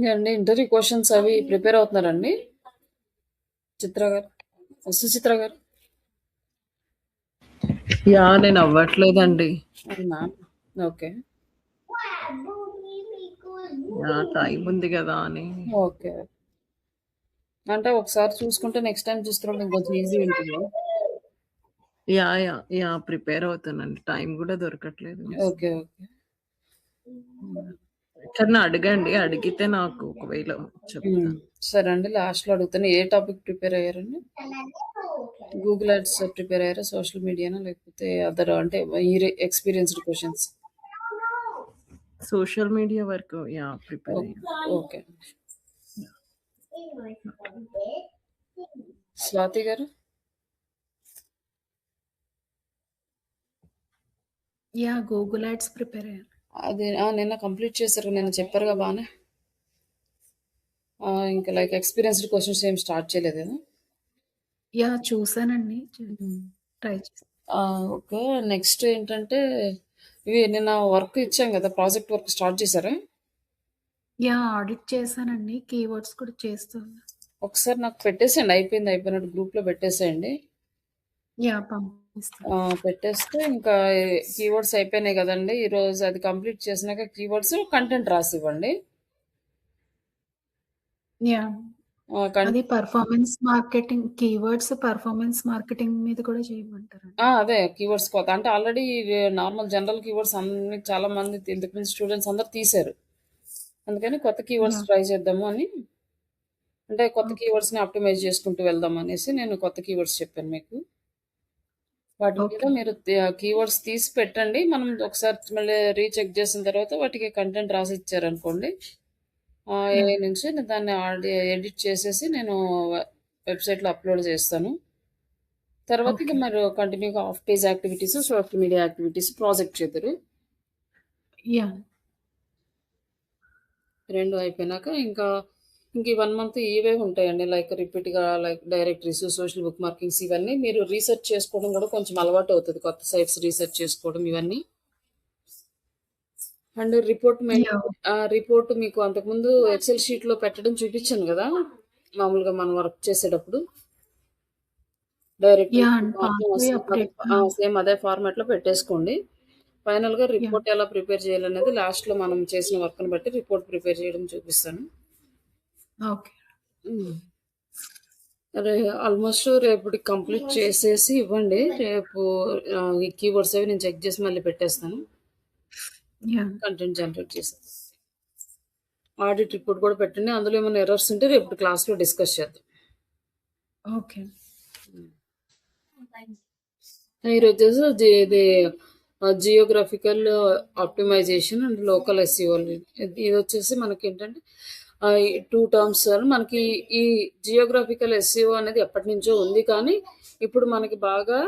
అండి interview questions అవి prepare అవుతున్నారండి చిత్ర గారు, సుచిత్ర గారు? నేను అవ్వట్లేదండి. అవునా? ఓకే టైం ఉంది కదా అని. ఓకే అంటే ఒకసారి చూసుకుంటే నెక్స్ట్ టైం చూస్తున్నప్పుడు ఇంకొంచెం ఈజీ ఉంటుంది. ప్రిపేర్ అవుతానండి. టైం కూడా దొరకట్లేదు. ఓకే ఓకే ఎక్కడన్నా అడగండి, అడిగితే నాకు ఒకవేళ చెప్తాను. సరే అండి, లాస్ట్లో అడుగుతాను. ఏ టాపిక్ ప్రిపేర్ అయ్యారండి? గూగుల్ యాడ్స్ ప్రిపేర్ అయ్యారా, సోషల్ మీడియానా, లేకపోతే అదర్ అంటే ఈ ఎక్స్పీరియన్స్డ్ క్వశ్చన్స్? సోషల్ మీడియా వరకు ప్రిపేర్ అయ్యాను. ఓకే స్వాతి గారు? గూగుల్ యాడ్స్ ప్రిపేర్ అయ్యాను. అది నిన్న కంప్లీట్ చేశారు, నిన్న చెప్పారుగా బాగానే. ఇంకా లైక్ ఎక్స్పీరియన్స్డ్ క్వశ్చన్స్ ఏం స్టార్ట్ చేయలేదు కదా? చూసానండి, ట్రై చేస్తాను. ఓకే నెక్స్ట్ ఏంటంటే ఇవి నిన్న వర్క్ ఇచ్చాం కదా, ప్రాజెక్ట్ వర్క్ స్టార్ట్ చేశారా? ఆడిట్ చేశానండి, కీవర్డ్స్ కూడా చేస్తాను. ఒకసారి నాకు పెట్టేసేయండి, అయిపోయినట్టు గ్రూప్లో పెట్టేసేయండి. పంపిస్తాను. పెట్టేస్తే ఇంకా కీవర్డ్స్ అయిపోయినాయి కదండి. ఈరోజు అది కంప్లీట్ చేసినాక కీవర్డ్స్ కంటెంట్ రాసి ఇవ్వండి. అది performance marketing, keywords performance marketing మీద కూడా చేయమంటారు. అదే కీవర్డ్స్ కొత్త అంటే ఆల్రెడీ నార్మల్ జనరల్ కీవర్డ్స్ అన్ని చాలా మంది ఇంతకు ముందు స్టూడెంట్స్ అందరు తీశారు, అందుకని కొత్త కీవర్డ్స్ ట్రై చేద్దాము అని, అంటే కొత్త కీవర్డ్స్ని ఆప్టిమైజ్ చేసుకుంటూ వెళ్దాం అనేసి నేను కొత్త కీవర్డ్స్ చెప్పాను మీకు. వాటి మీద మీరు కీవర్డ్స్ తీసి పెట్టండి, మనం ఒకసారి మళ్ళీ రీచెక్ చేసిన తర్వాత వాటికి కంటెంట్ రాసి ఇచ్చారనుకోండి, ఏ నుంచి దాన్ని ఎడిట్ చేసేసి నేను వెబ్సైట్లో అప్లోడ్ చేస్తాను. తర్వాత ఇక మీరు కంటిన్యూగా off page activities, social media activities project చేద్దరు. రెండు అయిపోయినాక ఇంకా ఈ 1 మంత్ ఇవే ఉంటాయండి, లైక్ రిపీట్గా like directories, social bookmarkings, ఇవన్నీ మీరు రీసెర్చ్ చేసుకోవడం కూడా కొంచెం అలవాటు అవుతుంది, కొత్త సైట్స్ రీసెర్చ్ చేసుకోవడం ఇవన్నీ. అండ్ రిపోర్ట్ మీకు అంతకుముందు ఎక్సెల్ షీట్లో పెట్టడం చూపించాను కదా, మామూలుగా మనం వర్క్ చేసేటప్పుడు డైరెక్ట్ సేమ్ అదే ఫార్మాట్లో పెట్టేసుకోండి. ఫైనల్గా రిపోర్ట్ ఎలా ప్రిపేర్ చేయాలనేది లాస్ట్లో మనం చేసిన వర్క్ని బట్టి రిపోర్ట్ ప్రిపేర్ చేయడం చూపిస్తాను. ఆల్మోస్ట్ రేపు కంప్లీట్ చేసేసి ఇవ్వండి. రేపు ఈ కీవర్డ్స్ అవి నేను చెక్ చేసి మళ్ళీ పెట్టేస్తాను, కంటెంట్ జనరేట్ చేస్తాను. ఆడిట్ రిపోర్ట్ కూడా పెట్టండి, అందులో ఏమైనా ఎర్రర్స్ ఉంటే రేపు క్లాస్లో డిస్కస్ చేద్దాం. ఈరోజు వచ్చేసి ఇది geographical optimization and local SEO. ఇది వచ్చేసి మనకి ఏంటంటే 2 టర్మ్స్. మనకి ఈ జియోగ్రఫికల్ ఎస్ఈఓ అనేది ఎప్పటి నుంచో ఉంది, కానీ ఇప్పుడు మనకి బాగా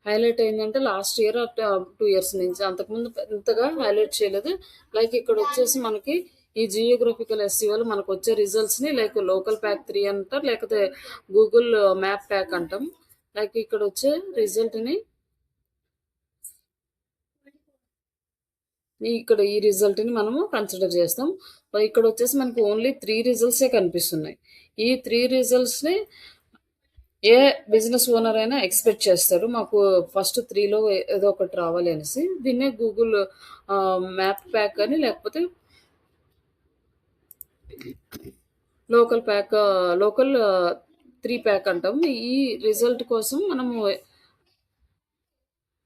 హైలైట్ అయిందంటే లాస్ట్ ఇయర్ 2 ఇయర్స్ నుంచి, అంతకుముందు పెద్దగా హైలైట్ చేయలేదు. లైక్ ఇక్కడ వచ్చేసి మనకి ఈ జియోగ్రఫికల్ ఎస్ఈఓలో మనకు వచ్చే రిజల్ట్స్ని లైక్ లోకల్ ప్యాక్ 3 అంటారు, లేకపోతే గూగుల్ మ్యాప్ ప్యాక్ అంటాం. లైక్ ఇక్కడ వచ్చే రిజల్ట్ని ఇక్కడ ఈ రిజల్ట్ని మనము కన్సిడర్ చేస్తాం. ఇక్కడ వచ్చేసి మనకు ఓన్లీ 3 రిజల్ట్సే కనిపిస్తున్నాయి. ఈ 3 రిజల్ట్స్ని ఏ బిజినెస్ ఓనర్ అయినా ఎక్స్పెక్ట్ చేస్తారు, మాకు ఫస్ట్ 3లో ఏదో ఒకటి రావాలి అనేసి. దీన్నే గూగుల్ మ్యాప్ ప్యాక్ అని, లేకపోతే లోకల్ 3 ప్యాక్ అంటాం. ఈ రిజల్ట్ కోసం మనము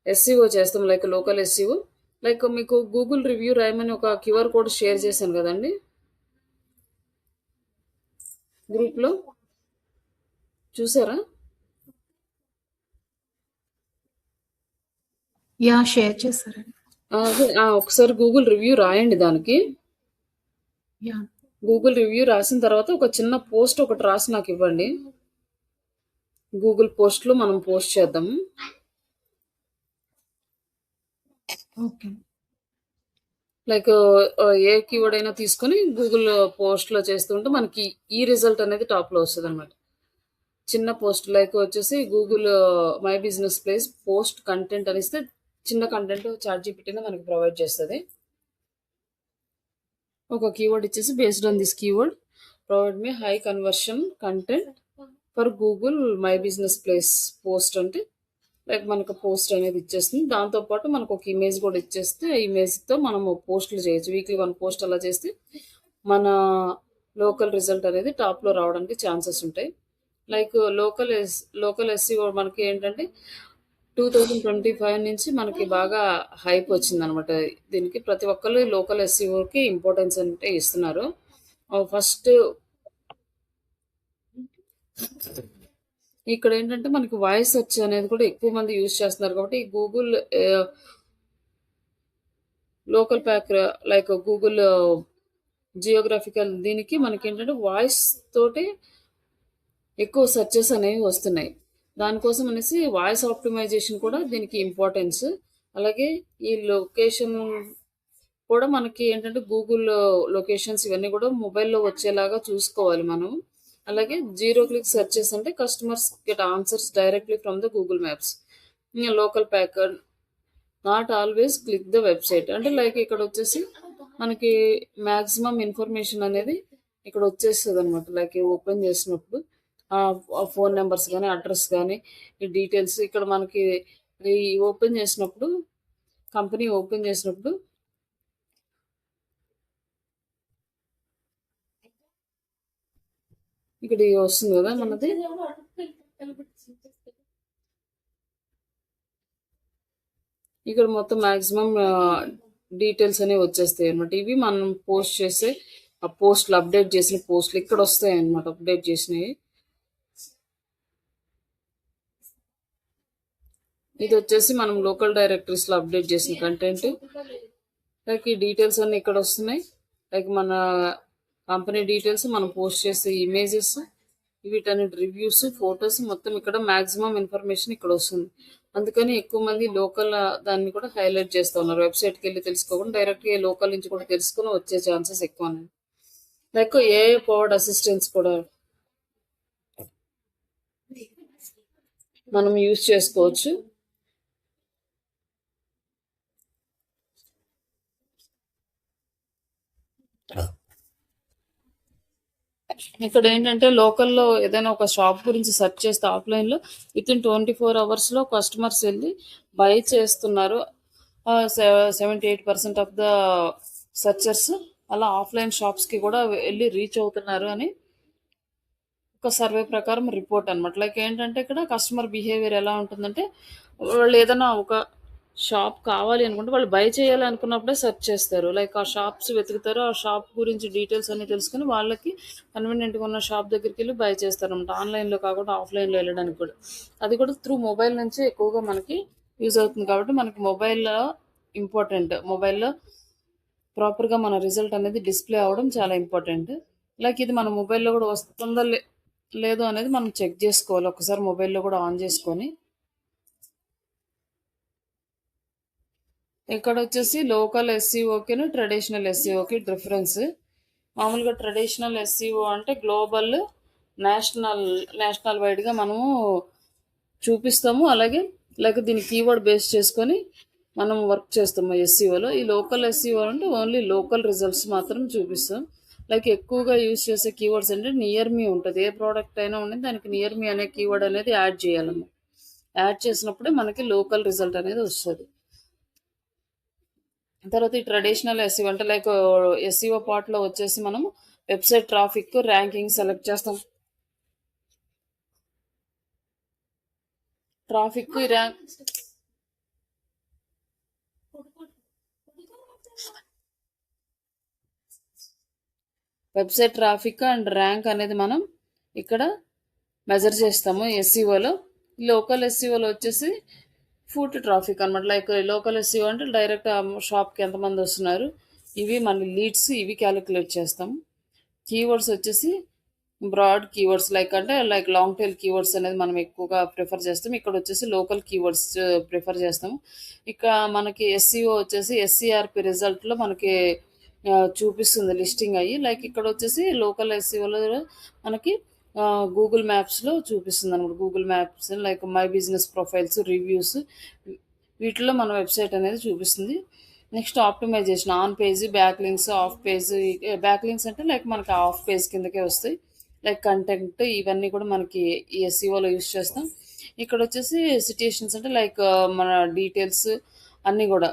ఎస్ఈఓ చేస్తాం, లైక్ లోకల్ ఎస్ఈఓ. లైక్ మీకు గూగుల్ రివ్యూ రాయమని ఒక క్యూఆర్ కోడ్ షేర్ చేశాను కదండి గ్రూప్లో, చూసారా? షేర్ చేశారండి. ఒకసారి గూగుల్ రివ్యూ రాయండి. దానికి గూగుల్ రివ్యూ రాసిన తర్వాత ఒక చిన్న పోస్ట్ ఒకటి రాసి నాకు ఇవ్వండి. గూగుల్ పోస్ట్లో మనం పోస్ట్ చేద్దాము. లైక్ ఏ కీవర్డ్ అయినా తీసుకొని గూగుల్ పోస్ట్లో చేస్తుంటే మనకి ఈ రిజల్ట్ అనేది టాప్లో వస్తుంది అనమాట. చిన్న పోస్ట్ లైక్ వచ్చేసి Google my business place post content అని ఇస్తే చిన్న కంటెంట్ చాట్‌జీపీటీనే మనకి ప్రొవైడ్ చేస్తది. ఒక కీవర్డ్ ఇచ్చేసి based on this keyword provide me high conversion content for Google my business place post అంటే లైక్ మనకు పోస్ట్ అనేది ఇచ్చేస్తుంది. దాంతోపాటు మనకు ఒక ఇమేజ్ కూడా ఇచ్చేస్తే ఆ ఇమేజ్‌తో మనము పోస్టులు చేయొచ్చు. వీక్లీ 1 పోస్ట్ అలా చేస్తే మన లోకల్ రిజల్ట్ అనేది టాప్‌లో రావడానికి ఛాన్సెస్ ఉంటాయి. లైక్ లోకల్ ఎస్‌సీఓ మనకి ఏంటంటే 2025 నుంచి మనకి బాగా హైప్ వచ్చిందనమాట. దీనికి ప్రతి ఒక్కళ్ళు లోకల్ ఎస్‌సీఓకి ఇంపార్టెన్స్ అంటే ఇస్తున్నారు. ఫస్ట్ ఇక్కడ ఏంటంటే మనకి వాయిస్ సెర్చ్ అనేది కూడా ఎక్కువ మంది యూజ్ చేస్తున్నారు కాబట్టి Google local pack like Google geographical దీనికి మనకి ఏంటంటే వాయిస్ తోటి ఎక్కువ సెర్చెస్ అనేవి వస్తున్నాయి. దానికోసం అనేసి వాయిస్ ఆప్టిమైజేషన్ కూడా దీనికి ఇంపార్టెన్స్. అలాగే ఈ లొకేషన్ కూడా మనకి ఏంటంటే గూగుల్ లొకేషన్స్ ఇవన్నీ కూడా మొబైల్‌లో వచ్చేలాగా చూసుకోవాలి మనం. అలాగే 0 క్లిక్ సెర్చెస్ అంటే customers get answers directly from the Google maps. Local packer not always click the website అంటే లైక్ ఇక్కడ వచ్చేసి మనకి మాక్సిమం ఇన్ఫర్మేషన్ అనేది ఇక్కడ వచ్చేస్తదనమాట. లైక్ ఓపెన్ చేసినప్పుడు ఫోన్ నెంబర్స్ గానీ, అడ్రస్ గానీ, ఈ డీటెయిల్స్ ఇక్కడ మనకి ఈ ఓపెన్ చేసినప్పుడు కంపెనీ ఓపెన్ చేసినప్పుడు ఇక్కడ ఇది వస్తుంది కదా మనది. ఇక్కడ మొత్తం మాక్సిమం డీటెయిల్స్ అనేవి వచ్చేస్తాయి అనమాట. ఇవి మనం పోస్ట్ చేసే ఆ పోస్టులు అప్డేట్ చేసిన పోస్టులు ఇక్కడ వస్తాయి అనమాట. అప్డేట్ చేసినవి ఇది వచ్చేసి మనం లోకల్ డైరెక్టరీస్లో అప్డేట్ చేసిన కంటెంట్. లైక్ ఈ డీటెయిల్స్ అన్ని ఇక్కడ వస్తున్నాయి. లైక్ మన కంపెనీ డీటెయిల్స్, మనం పోస్ట్ చేసే ఇమేజెస్, వీటన్నిటి రివ్యూస్, ఫొటోస్ మొత్తం ఇక్కడ మాక్సిమం ఇన్ఫర్మేషన్ ఇక్కడ వస్తుంది. అందుకని ఎక్కువ మంది లోకల్ దాన్ని కూడా హైలైట్ చేస్తూ ఉన్నారు. వెబ్సైట్కి వెళ్ళి తెలుసుకోకుండా డైరెక్ట్గా లోకల్ నుంచి కూడా తెలుసుకుని వచ్చే ఛాన్సెస్ ఎక్కువ ఉన్నాయి. లైక్ ఏఐ పవర్డ్ అసిస్టెంట్స్ కూడా మనం యూజ్ చేసుకోవచ్చు. ఇక్కడ ఏంటంటే లోకల్లో ఏదైనా ఒక షాప్ గురించి సెర్చ్ చేస్తే ఆఫ్లైన్లో వితిన్ 24 అవర్స్లో కస్టమర్స్ వెళ్ళి బై చేస్తున్నారు. 78% ఆఫ్ ద సెర్చర్స్ అలా ఆఫ్లైన్ షాప్స్కి కూడా వెళ్ళి రీచ్ అవుతున్నారు అని ఒక సర్వే ప్రకారం రిపోర్ట్ అనమాట. లైక్ ఏంటంటే ఇక్కడ కస్టమర్ బిహేవియర్ ఎలా ఉంటుందంటే వాళ్ళు ఏదైనా ఒక షాప్ కావాలి అనుకుంటే వాళ్ళు బై చేయాలి అనుకున్నప్పుడే సెర్చ్ చేస్తారు. లైక్ ఆ షాప్స్ వెతుకుతారు. ఆ షాప్ గురించి డీటెయిల్స్ అన్ని తెలుసుకుని వాళ్ళకి కన్వీనియంట్గా ఉన్న షాప్ దగ్గరికి వెళ్ళి బై చేస్తారు అనమాట. ఆన్లైన్లో కాకుండా ఆఫ్లైన్లో వెళ్ళడానికి కూడా. అది కూడా త్రూ మొబైల్ నుంచి ఎక్కువగా మనకి యూజ్ అవుతుంది కాబట్టి మనకి మొబైల్లో ఇంపార్టెంట్. మొబైల్లో ప్రాపర్గా మన రిజల్ట్ అనేది డిస్ప్లే అవ్వడం చాలా ఇంపార్టెంట్. లైక్ ఇది మన మొబైల్లో కూడా వస్తుందో లేదో అనేది మనం చెక్ చేసుకోవాలి. ఒకసారి మొబైల్లో కూడా ఆన్ చేసుకొని ఇక్కడ వచ్చేసి లోకల్ ఎస్సీఓకి ట్రెడిషనల్ ఎస్సీఓకి డిఫరెన్స్. మామూలుగా ట్రెడిషనల్ ఎస్సీఓ అంటే గ్లోబల్ నేషనల్ వైడ్గా మనము చూపిస్తాము. అలాగే లైక్ దీని కీవర్డ్ బేస్ చేసుకొని మనం వర్క్ చేస్తాము ఎస్సీఓలో. ఈ లోకల్ ఎస్సీఓ అంటే ఓన్లీ లోకల్ రిజల్ట్స్ మాత్రం చూపిస్తాం. లైక్ ఎక్కువగా యూజ్ చేసే కీవర్డ్స్ అంటే నియర్ మీ ఉంటుంది. ఏ ప్రోడక్ట్ అయినా ఉండేది దానికి నియర్ మీ అనే కీవర్డ్ అనేది యాడ్ చేయాలన్నమాట. యాడ్ చేసినప్పుడే మనకి లోకల్ రిజల్ట్ అనేది వస్తుంది. తర్వాత ఈ ట్రెడిషనల్ ఎస్సీఓ అంటే లైక్ ఎస్సీఓ పార్ట్లో వచ్చేసి మనం వెబ్సైట్ ట్రాఫిక్ ర్యాంకింగ్ సెలెక్ట్ చేస్తాం. Traffic website traffic and rank అనేది మనం ఇక్కడ మెజర్ చేస్తాము ఎస్సీఓలో. లోకల్ ఎస్సీఓలో వచ్చేసి ఫుట్ ట్రాఫిక్ అనమాట. లైక్ లోకల్ ఎస్సీఓ అంటే డైరెక్ట్ షాప్కి ఎంతమంది వస్తున్నారు, ఇవి మన లీడ్స్, ఇవి క్యాలిక్యులేట్ చేస్తాం. కీవర్డ్స్ వచ్చేసి broad keywords like long tail keywords అనేది మనం ఎక్కువగా ప్రిఫర్ చేస్తాం. ఇక్కడ వచ్చేసి లోకల్ కీవర్డ్స్ ప్రిఫర్ చేస్తాము. ఇక మనకి ఎస్సీఓ వచ్చేసి ఎస్సీఆర్పి రిజల్ట్లో మనకి చూపిస్తుంది లిస్టింగ్ అయ్యి. లైక్ ఇక్కడ వచ్చేసి లోకల్ ఎస్సీఓలో మనకి గూగుల్ మ్యాప్స్లో చూపిస్తుంది అనమాట. Google maps like my business profiles, reviews, వీటిలో మన వెబ్సైట్ అనేది చూపిస్తుంది. Next optimization, on page, back links, off page. Back links అంటే లైక్ మనకి ఆఫ్ పేజ్ కిందకే వస్తాయి. లైక్ కంటెంట్ ఇవన్నీ కూడా మనకి ఈ ఎస్ఈఓలో యూస్ చేస్తాం. ఇక్కడ వచ్చేసి సిట్యుయేషన్స్ అంటే లైక్ మన డీటెయిల్స్ అన్నీ కూడా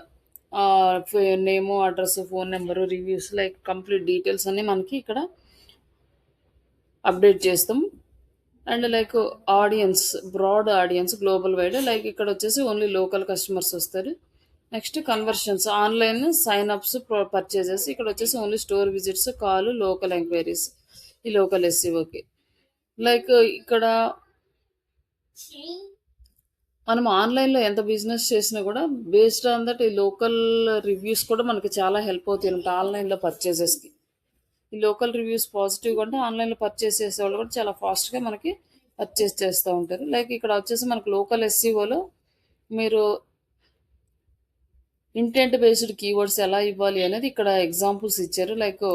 name, address, phone number, reviews, like complete details అన్నీ మనకి ఇక్కడ అప్డేట్ చేస్తాం. And like audience, broad audience, global wide, like ఇక్కడ వచ్చేసి ఓన్లీ లోకల్ కస్టమర్స్ వస్తారు. Next conversions, online sign ups, purchases. ఇక్కడ వచ్చేసి only store visits, call, local enquiries, ఈ లోకల్ ఎస్సీఓకి. లైక్ ఇక్కడ మనం ఆన్లైన్లో ఎంత బిజినెస్ చేసినా కూడా బేస్డ్ ఆన్ దట్ ఈ లోకల్ రివ్యూస్ కూడా మనకి చాలా హెల్ప్ అవుతాయి అనమాట ఆన్లైన్లో పర్చేజెస్కి. ఈ లోకల్ రివ్యూస్ పాజిటివ్గా ఉంటే ఆన్లైన్లో పర్చేస్ చేసే వాళ్ళు కూడా చాలా ఫాస్ట్గా మనకి పర్చేస్ చేస్తూ ఉంటారు. లైక్ ఇక్కడ వచ్చేసి మనకు లోకల్ ఎస్సీఓలో మీరు ఇంటెంట్ బేస్డ్ కీవర్డ్స్ ఎలా ఇవ్వాలి అనేది ఇక్కడ ఎగ్జాంపుల్స్ ఇచ్చారు. లైక్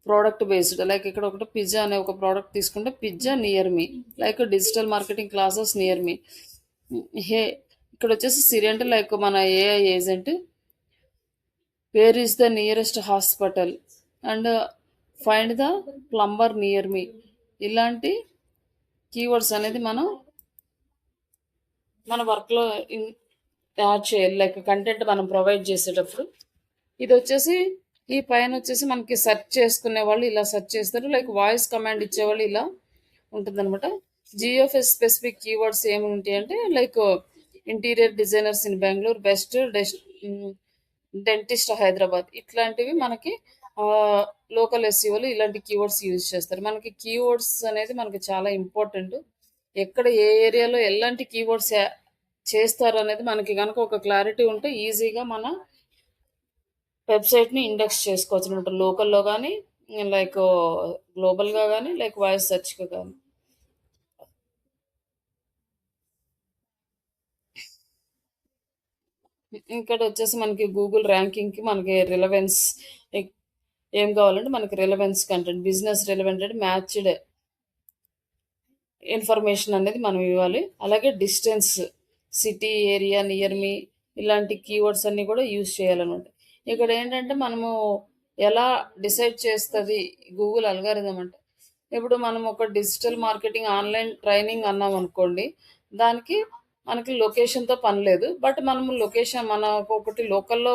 ప్రోడక్ట్ బేస్డ్, లైక్ ఇక్కడ ఒకటి పిజ్జా అనే ఒక ప్రోడక్ట్ తీసుకుంటే పిజ్జా నియర్ మీ, like digital marketing classes near మీ. ఇక్కడ వచ్చేసి సిరి అంటే లైక్ మన AI agent, where is the nearest hospital, and find the plumber near మీ. ఇలాంటి కీవర్డ్స్ అనేది మనం మన వర్క్లో యాడ్ చేయాలి. లైక్ కంటెంట్ మనం ప్రొవైడ్ చేసేటప్పుడు. ఇది వచ్చేసి ఈ పైన వచ్చేసి మనకి సెర్చ్ చేసుకునే వాళ్ళు ఇలా సెర్చ్ చేస్తారు. లైక్ వాయిస్ కమాండ్ ఇచ్చేవాళ్ళు ఇలా ఉంటుందన్నమాట. జియోఎఫ్ఎస్ స్పెసిఫిక్ కీవర్డ్స్ ఏమి ఉంటాయి అంటే like interior designers in Bengaluru, best dentist Hyderabad, ఇట్లాంటివి మనకి లోకల్ ఎస్సీఓలు ఇలాంటి కీవర్డ్స్ యూజ్ చేస్తారు. మనకి కీవర్డ్స్ అనేది మనకి చాలా ఇంపార్టెంట్. ఎక్కడ ఏ ఏరియాలో ఎలాంటి కీవర్డ్స్ చేస్తారు అనేది మనకి కనుక ఒక క్లారిటీ ఉంటే ఈజీగా మన వెబ్సైట్ని ఇండెక్స్ చేసుకోవచ్చు అనమాట. లోకల్లో కానీ లైక్ గ్లోబల్గా కానీ లైక్ వాయిస్ సెర్చ్గా కానీ. ఇక్కడ వచ్చేసి మనకి గూగుల్ ర్యాంకింగ్కి మనకి రిలవెన్స్ ఏం కావాలంటే మనకి relevance content, business relevant, matched information అనేది మనం ఇవ్వాలి. అలాగే డిస్టెన్స్, సిటీ, ఏరియా, నియర్ మీ, ఇలాంటి కీవర్డ్స్ అన్నీ కూడా యూజ్ చేయాలన్నమాట. ఇక్కడ ఏంటంటే మనము ఎలా డిసైడ్ చేస్తుంది గూగుల్ అల్గారిథం అంటే, ఇప్పుడు మనం ఒక డిజిటల్ మార్కెటింగ్ ఆన్లైన్ ట్రైనింగ్ అన్నాం అనుకోండి, దానికి మనకి లొకేషన్తో పని లేదు. బట్ మనము లొకేషన్ మనకు ఒకటి లోకల్లో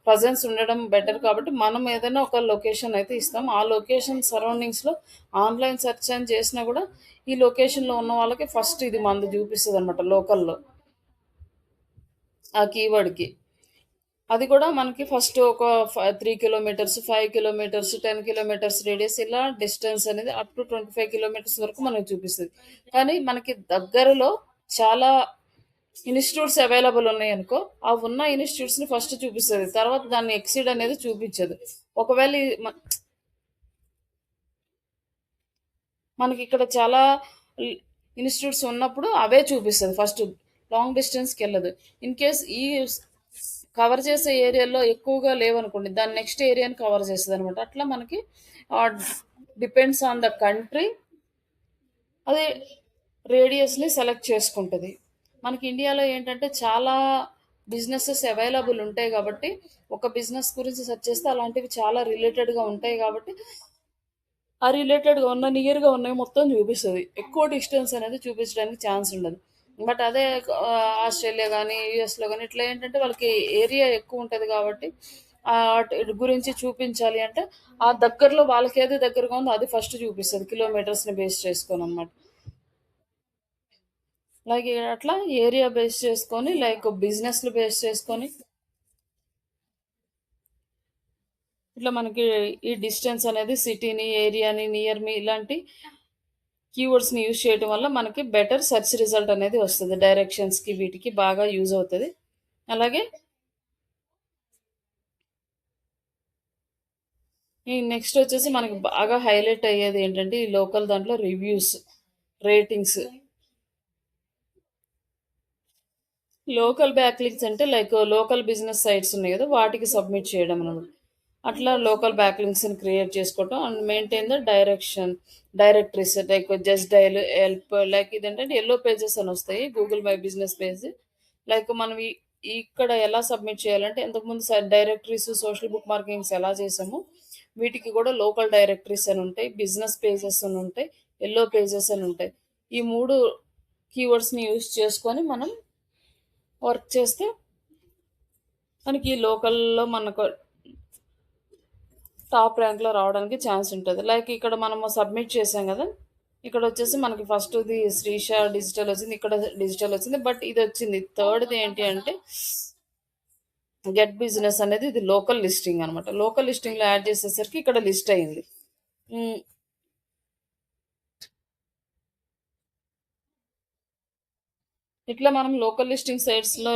ప్రజెన్స్ ఉండడం బెటర్ కాబట్టి మనం ఏదైనా ఒక లొకేషన్ అయితే ఇస్తాం. ఆ లొకేషన్ సరౌండింగ్స్లో ఆన్లైన్ సెర్చ్ అని చేసినా కూడా ఈ లొకేషన్లో ఉన్న వాళ్ళకి ఫస్ట్ ఇది మంది చూపిస్తుంది అనమాట లోకల్లో ఆ కీవర్డ్కి. అది కూడా మనకి ఫస్ట్ ఒక 3 కిలోమీటర్స్, 5 కిలోమీటర్స్, 10 కిలోమీటర్స్ రేడియస్, ఇలా డిస్టెన్స్ అనేది అప్ టు 25 కిలోమీటర్స్ వరకు మనకు చూపిస్తుంది. కానీ మనకి దగ్గరలో చాలా ఇన్స్టిట్యూట్స్ అవైలబుల్ ఉన్నాయి అనుకో, ఆ ఉన్న ఇన్స్టిట్యూట్స్ని ఫస్ట్ చూపిస్తుంది, తర్వాత దాన్ని ఎక్సీడ్ అనేది చూపించదు. ఒకవేళ మనకి ఇక్కడ చాలా ఇన్స్టిట్యూట్స్ ఉన్నప్పుడు అవే చూపిస్తుంది, ఫస్ట్ లాంగ్ డిస్టెన్స్కి వెళ్ళదు. ఇన్ కేస్ ఈ కవర్ చేసే ఏరియాలో ఎక్కువగా లేవనుకోండి, దాని నెక్స్ట్ ఏరియాని కవర్ చేస్తుంది అనమాట. అట్లా మనకి డిపెండ్స్ ఆన్ ద కంట్రీ అదే రేడియస్ని సెలెక్ట్ చేసుకుంటుంది. మనకి ఇండియాలో ఏంటంటే చాలా బిజినెసెస్ అవైలబుల్ ఉంటాయి కాబట్టి ఒక బిజినెస్ గురించి సెర్చ్ చేస్తే అలాంటివి చాలా రిలేటెడ్గా ఉంటాయి కాబట్టి ఆ రిలేటెడ్గా ఉన్న నియర్గా ఉన్నవి మొత్తం చూపిస్తుంది. ఎక్కువ డిస్టెన్స్ అనేది చూపించడానికి ఛాన్స్ ఉండదు. బట్ అదే ఆస్ట్రేలియా కానీ యూఎస్లో కానీ ఇట్లా ఏంటంటే వాళ్ళకి ఏరియా ఎక్కువ ఉంటుంది కాబట్టి గురించి చూపించాలి అంటే ఆ దగ్గరలో వాళ్ళకి ఏది దగ్గరగా ఉందో అది ఫస్ట్ చూపిస్తుంది, కిలోమీటర్స్ని బేస్ చేసుకొని అన్నమాట. లైక్ అట్లా ఏరియా బేస్ చేసుకొని లైక్ బిజినెస్లు బేస్ చేసుకొని ఇట్లా మనకి ఈ డిస్టెన్స్ అనేది సిటీని, ఏరియాని, నియర్ మీ ఇలాంటి కీవర్డ్స్ని యూజ్ చేయడం వల్ల మనకి బెటర్ సెర్చ్ రిజల్ట్ అనేది వస్తుంది. డైరెక్షన్స్కి వీటికి బాగా యూజ్ అవుతుంది. అలాగే ఈ నెక్స్ట్ వచ్చేసి మనకి బాగా హైలైట్ అయ్యేది ఏంటంటే ఈ లోకల్ దాంట్లో రివ్యూస్, రేటింగ్స్. లోకల్ బ్యాక్లింక్స్ అంటే లైక్ లోకల్ బిజినెస్ సైట్స్ ఉన్నాయి కదా, వాటికి సబ్మిట్ చేయడం అనమాట. అట్లా లోకల్ బ్యాక్ లింక్స్ని క్రియేట్ చేసుకోవటం and maintain the directories like just dial help like ఇదేంటంటే ఎల్లో పేజెస్ అని వస్తాయి Google my business page. Like మనం ఇక్కడ ఎలా సబ్మిట్ చేయాలంటే ఇంతకుముందు డైరెక్టరీస్ సోషల్ బుక్ మార్కింగ్స్ ఎలా చేసామో వీటికి కూడా లోకల్ డైరెక్టరీస్ అని ఉంటాయి, బిజినెస్ పేజెస్ అని ఉంటాయి, ఎల్లో పేజెస్ అని ఉంటాయి. ఈ 3 కీవర్డ్స్ని యూజ్ చేసుకొని మనం వర్క్ చేస్తే మనకి లోకల్లో మనకు టాప్ ర్యాంక్లో రావడానికి ఛాన్స్ ఉంటుంది. లైక్ ఇక్కడ మనము సబ్మిట్ చేసాం కదా, ఇక్కడ వచ్చేసి మనకి ఫస్ట్ది శ్రీష డిజిటల్ వచ్చింది, ఇక్కడ డిజిటల్ వచ్చింది, బట్ ఇది వచ్చింది థర్డ్ది ఏంటి అంటే గెట్ బిజినెస్ అనేది ఇది లోకల్ లిస్టింగ్ అనమాట. లోకల్ లిస్టింగ్లో యాడ్ చేసేసరికి ఇక్కడ లిస్ట్ అయింది. ఇట్లా మనం లోకల్ లిస్టింగ్ సైట్స్లో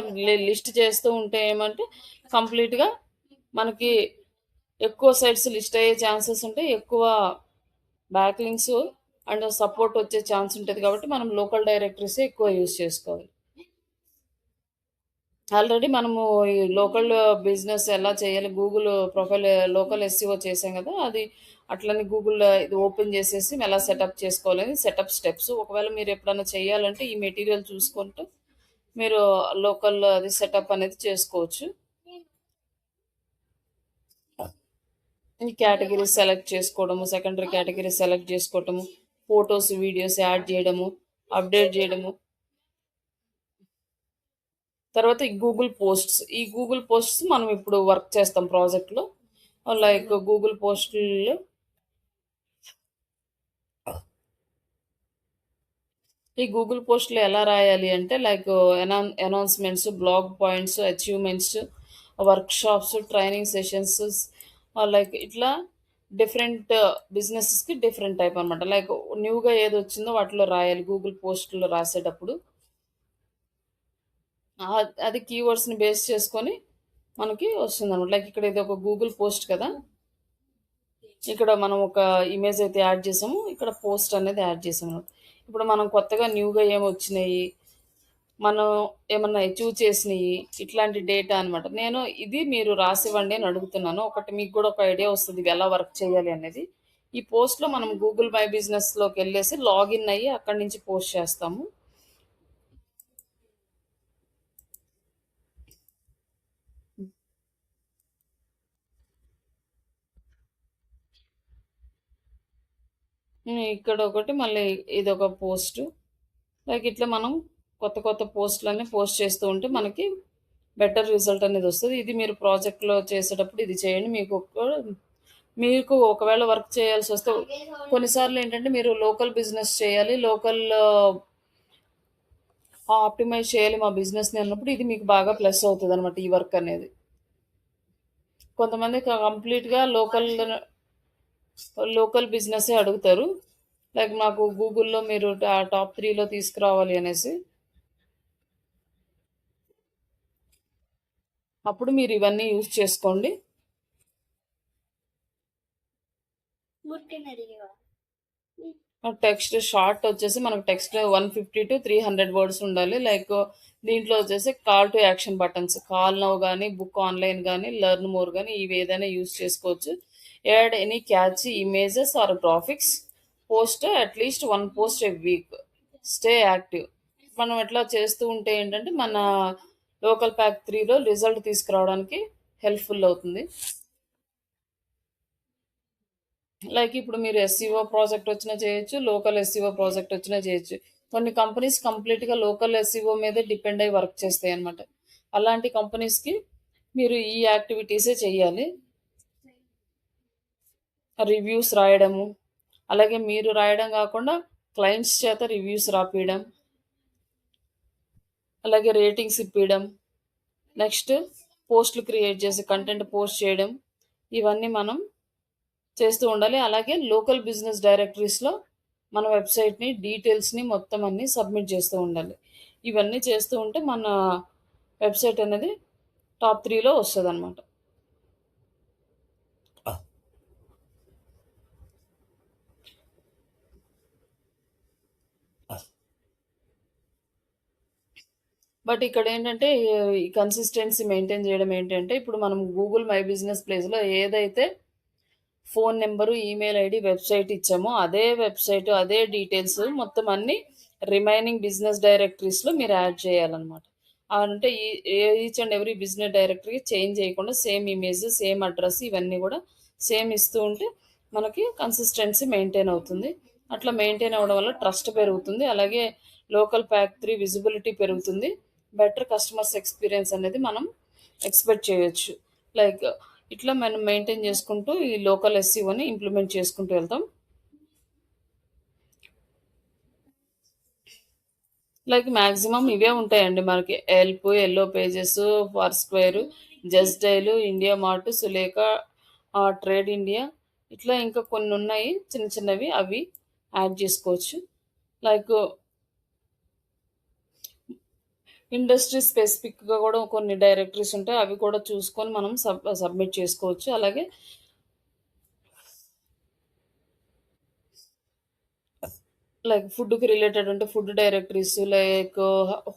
లిస్ట్ చేస్తూ ఉంటే ఏమంటే కంప్లీట్గా మనకి ఎక్కువ సైట్స్ లిస్ట్ అయ్యే ఛాన్సెస్ ఉంటాయి, ఎక్కువ బ్యాక్ లింక్స్ అండ్ సపోర్ట్ వచ్చే ఛాన్స్ ఉంటుంది. కాబట్టి మనం లోకల్ డైరెక్టరీసే ఎక్కువ యూజ్ చేసుకోవాలి. ఆల్రెడీ మనము ఈ లోకల్ బిజినెస్ ఎలా చేయాలి గూగుల్ ప్రొఫైల్ లోకల్ ఎస్సీఓ చేసాం కదా, అది అట్లనే గూగుల్ ఇది ఓపెన్ చేసేసి ఎలా సెటప్ చేసుకోవాలని సెటప్ స్టెప్స్. ఒకవేళ మీరు ఎప్పుడైనా చేయాలంటే ఈ మెటీరియల్ చూసుకుంటూ మీరు లోకల్ అది సెటప్ అనేది చేసుకోవచ్చు. ఈ కేటగిరీ సెలెక్ట్ చేసుకోవడము, సెకండరీ కేటగిరీ సెలెక్ట్ చేసుకోవటము, ఫొటోస్ వీడియోస్ యాడ్ చేయడము, అప్డేట్ చేయడము. తర్వాత ఈ గూగుల్ పోస్ట్స్ మనం ఇప్పుడు వర్క్ చేస్తాం ప్రాజెక్ట్లో. లైక్ గూగుల్ పోస్ట్లో ఈ గూగుల్ పోస్ట్లో ఎలా రాయాలి అంటే like announcements, blog points, achievements, workshops, training sessions, like ఇట్లా డిఫరెంట్ బిజినెసెస్కి డిఫరెంట్ టైప్ అనమాట. లైక్ న్యూగా ఏది వచ్చిందో వాటిలో రాయాలి గూగుల్ పోస్ట్లో రాసేటప్పుడు. అది కీవర్డ్స్ని బేస్ చేసుకొని మనకి వస్తుంది అనమాట. లైక్ ఇక్కడ ఇది ఒక గూగుల్ పోస్ట్ కదా, ఇక్కడ మనం ఒక ఇమేజ్ అయితే యాడ్ చేసాము, ఇక్కడ పోస్ట్ అనేది యాడ్ చేసాము అనమాట. ఇప్పుడు మనం కొత్తగా న్యూగా ఏమొచ్చినాయి, మనం ఏమన్నా అచీవ్ చేసినాయి, ఇట్లాంటి డేటా అనమాట. నేను ఇది మీరు రాసివ్వండి అని అడుగుతున్నాను. ఒకటి మీకు కూడా ఒక ఐడియా వస్తుంది ఇవి ఎలా వర్క్ చేయాలి అనేది. ఈ పోస్ట్లో మనం గూగుల్ మై బిజినెస్లోకి వెళ్ళేసి లాగిన్ అయ్యి అక్కడి నుంచి పోస్ట్ చేస్తాము. ఇక్కడ ఒకటి మళ్ళీ ఇది ఒక పోస్ట్. లైక్ ఇట్లా మనం కొత్త పోస్టులన్నీ పోస్ట్ చేస్తూ ఉంటే మనకి బెటర్ రిజల్ట్ అనేది వస్తుంది. ఇది మీరు ప్రాజెక్ట్లో చేసేటప్పుడు ఇది చేయండి. మీకు ఒకవేళ వర్క్ చేయాల్సి వస్తే కొన్నిసార్లు ఏంటంటే మీరు లోకల్ బిజినెస్ చేయాలి, లోకల్ ఆప్టిమైజ్ చేయాలి మా బిజినెస్ని అన్నప్పుడు ఇది మీకు బాగా ప్లస్ అవుతుంది అనమాట ఈ వర్క్ అనేది. కొంతమంది కంప్లీట్గా లోకల్ బిజినెసే అడుగుతారు, లైక్ మాకు గూగుల్లో మీరు టాప్ 3లో తీసుకురావాలి అనేసి. అప్పుడు మీరు ఇవన్నీ యూజ్ చేసుకోండి. టెక్స్ట్ షార్ట్ వచ్చేసి మనకు టెక్స్ట్ 150 to 300 వర్డ్స్ ఉండాలి. లైక్ దీంట్లో వచ్చేసి call to action buttons, call now కానీ, బుక్ ఆన్లైన్ కానీ, లెర్న్ మోర్ కానీ ఇవి ఏదైనా యూజ్ చేసుకోవచ్చు. Add any catchy images or graphics, post at least 1 post a week, stay active. మనం ఎట్లా చేస్తూ ఉంటే ఏంటంటే మన లోకల్ ప్యాక్ 3లో రిజల్ట్ తీసుకురావడానికి హెల్ప్ఫుల్ అవుతుంది. లైక్ ఇప్పుడు మీరు ఎస్సీఓ ప్రాజెక్ట్ వచ్చినా చేయొచ్చు, లోకల్ ఎస్సీఓ ప్రాజెక్ట్ వచ్చినా చేయొచ్చు. కొన్ని కంపెనీస్ కంప్లీట్గా లోకల్ ఎస్సీఓ మీదే డిపెండ్ అయ్యి వర్క్ చేస్తాయి అనమాట. అలాంటి కంపెనీస్కి మీరు ఈ యాక్టివిటీసే చేయాలి. రివ్యూస్ రాయడము, అలాగే మీరు రాయడం కాకుండా క్లయింట్స్ చేత రివ్యూస్ రాపియడం, అలాగే రేటింగ్స్ ఇప్పించడం, నెక్స్ట్ పోస్టులు క్రియేట్ చేసి కంటెంట్ పోస్ట్ చేయడం, ఇవన్నీ మనం చేస్తూ ఉండాలి. అలాగే లోకల్ బిజినెస్ డైరెక్టరీస్లో మన వెబ్సైట్ని డీటెయిల్స్ని మొత్తం అన్నీ సబ్మిట్ చేస్తూ ఉండాలి. ఇవన్నీ చేస్తూ ఉంటే మన వెబ్సైట్ అనేది టాప్ 3లో వస్తుంది అనమాట. బట్ ఇక్కడేంటంటే ఈ కన్సిస్టెన్సీ మెయింటైన్ చేయడం ఏంటంటే, ఇప్పుడు మనం గూగుల్ మై బిజినెస్ ప్లేస్‌లో ఏదైతే phone number, email ID, website ఇచ్చామో అదే వెబ్‌సైట్, అదే డీటెయిల్స్ మొత్తం అన్నీ రిమైనింగ్ బిజినెస్ డైరెక్టరీస్‌లో మీరు యాడ్ చేయాలనమాట. అంటే ఈచ్ అండ్ ఎవ్రీ బిజినెస్ డైరెక్టరీకి చేంజ్ చేయకుండా సేమ్ ఇమేజ్, సేమ్ అడ్రెస్ ఇవన్నీ గూడా సేమ్ ఇస్తూ ఉంటే మనకి కన్సిస్టెన్సీ మెయింటైన్ అవుతుంది. అట్లా మెయింటైన్ అవ్వడం వల్ల ట్రస్ట్ పెరుగుతుంది. అలాగే లోకల్ ఫ్యాక్టరీ విజిబిలిటీ పెరుగుతుంది. బెటర్ కస్టమర్స్ ఎక్స్‌పీరియన్స్ అనేది మనం ఎక్స్‌పెక్ట్ చేయొచ్చు. లైక్ ఇట్లా మనం మెయింటైన్ చేసుకుంటూ ఈ లోకల్ ఎస్సీఓని ఇంప్లిమెంట్ చేసుకుంటూ వెళ్తాం. లైక్ మాక్సిమం ఇవే ఉంటాయండి మనకి. Help, yellow pages, for square, just dial, India mart, Sulekha, trade India, ఇట్లా ఇంకా కొన్ని ఉన్నాయి చిన్న చిన్నవి, అవి యాడ్ చేసుకోవచ్చు. లైక్ ఇండస్ట్రీ స్పెసిఫిక్గా కూడా కొన్ని డైరెక్టరీస్ ఉంటాయి, అవి కూడా చూసుకొని మనం సబ్మిట్ చేసుకోవచ్చు. అలాగే లైక్ ఫుడ్‌కి రిలేటెడ్ ఉంటే ఫుడ్ డైరెక్టరీస్, లైక్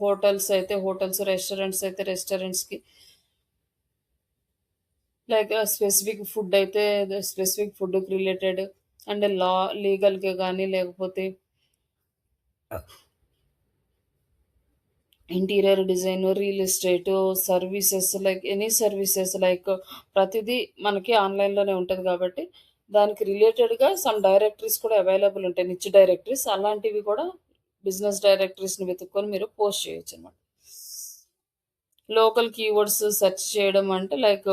హోటల్స్ అయితే హోటల్స్, రెస్టారెంట్స్ అయితే రెస్టారెంట్స్‌కి, లైక్ స్పెసిఫిక్ ఫుడ్ అయితే స్పెసిఫిక్ ఫుడ్‌కి రిలేటెడ్, అండ్ లీగల్‌గా గానీ లేకపోతే interior design, real estate, services, like any services, like ప్రతిదీ మనకి ఆన్‌లైన్‌లోనే ఉంటది కాబట్టి, దానికి రిలేటెడ్‌గా సమ్ డైరెక్టరీస్ కూడా అవైలబుల్ ఉంటాయి. నిచ్ డైరెక్టరీస్ అలాంటివి కూడా బిజినెస్ డైరెక్టరీస్‌ని వెతుక్కొని మీరు పోస్ట్ చేయొచ్చనమాట. లోకల్ కీవర్డ్స్ సెర్చ్ చేయడం అంటే లైక్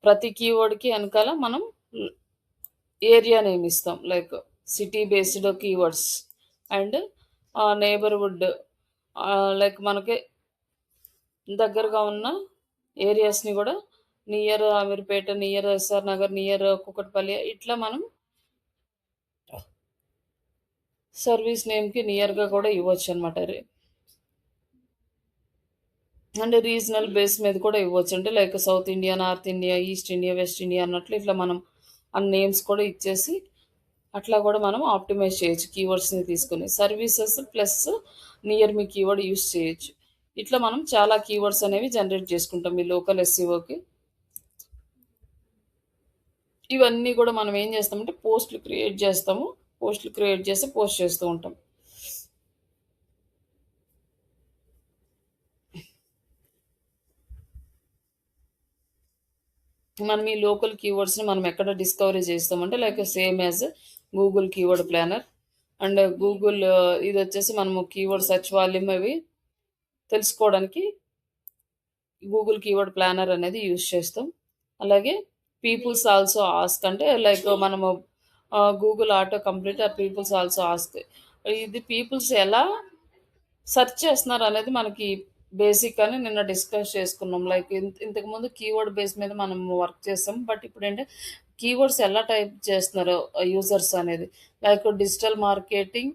ప్రతి కీవర్డ్‌కి ఎనకాల మనం ఏరియా నేమ్ ఇస్తాం. Like city based keywords and neighbourhood, like మనకి దగ్గరగా ఉన్న ఏరియాస్‌ని గూడా near Ameerpet, near SR Nagar, near Kukatpally, ఇట్లా మనం సర్వీస్ నేమ్‌కి నియర్‌గా కూడా ఇవ్వొచ్చనమాట. అండ్ రీజనల్ బేస్ మీద కూడా ఇవ్వచ్చు. అంటే like south India, north India, east India, west India అన్నట్లు ఇట్లా మనం ఆ నేమ్స్ కూడా ఇచ్చేసి అట్లా కూడా మనం ఆప్టిమైజ్ చేయొచ్చు కీవర్డ్స్‌ని తీసుకొని. సర్వీసెస్ ప్లస్ నియర్ మీ కీవర్డ్ యూజ్ చేయొచ్చు. ఇట్లా మనం చాలా కీవర్డ్స్ అనేవి జనరేట్ చేసుకుంటాం ఈ లోకల్ ఎస్సీఓకి. ఇవన్నీ కూడా మనం ఏం చేస్తామంటే పోస్ట్‌లు క్రియేట్ చేస్తాము. పోస్ట్‌లు క్రియేట్ చేసి పోస్ట్ చేస్తూ ఉంటాం. మనం ఈ లోకల్ కీవర్డ్స్‌ని మనం ఎక్కడ డిస్కవరీ చేస్తామంటే like same as Google keyword planner and Google, ఇదొచ్చేసి మనము కీవర్డ్ సెర్చ్ వాల్యూమ్ అవి తెలుసుకోవడానికి గూగుల్ కీవర్డ్ ప్లానర్ అనేది యూజ్ చేస్తాం. అలాగే పీపుల్స్ ఆల్సో ఆస్క్ అంటే లైక్ మనము Google autocomplete or peoples also ask, ఇది పీపుల్స్ ఎలా సెర్చ్ చేస్తున్నారు అనేది మనకి బేసిక్ అని నిన్న డిస్కస్ చేసుకున్నాం. లైక్ ఇంతకుముందు కీవర్డ్ బేస్ మీద మనం వర్క్ చేసాం. బట్ ఇప్పుడేంటే కీవర్డ్స్ ఎలా టైప్ చేస్తున్నారో యూజర్స్ అనేది, like digital marketing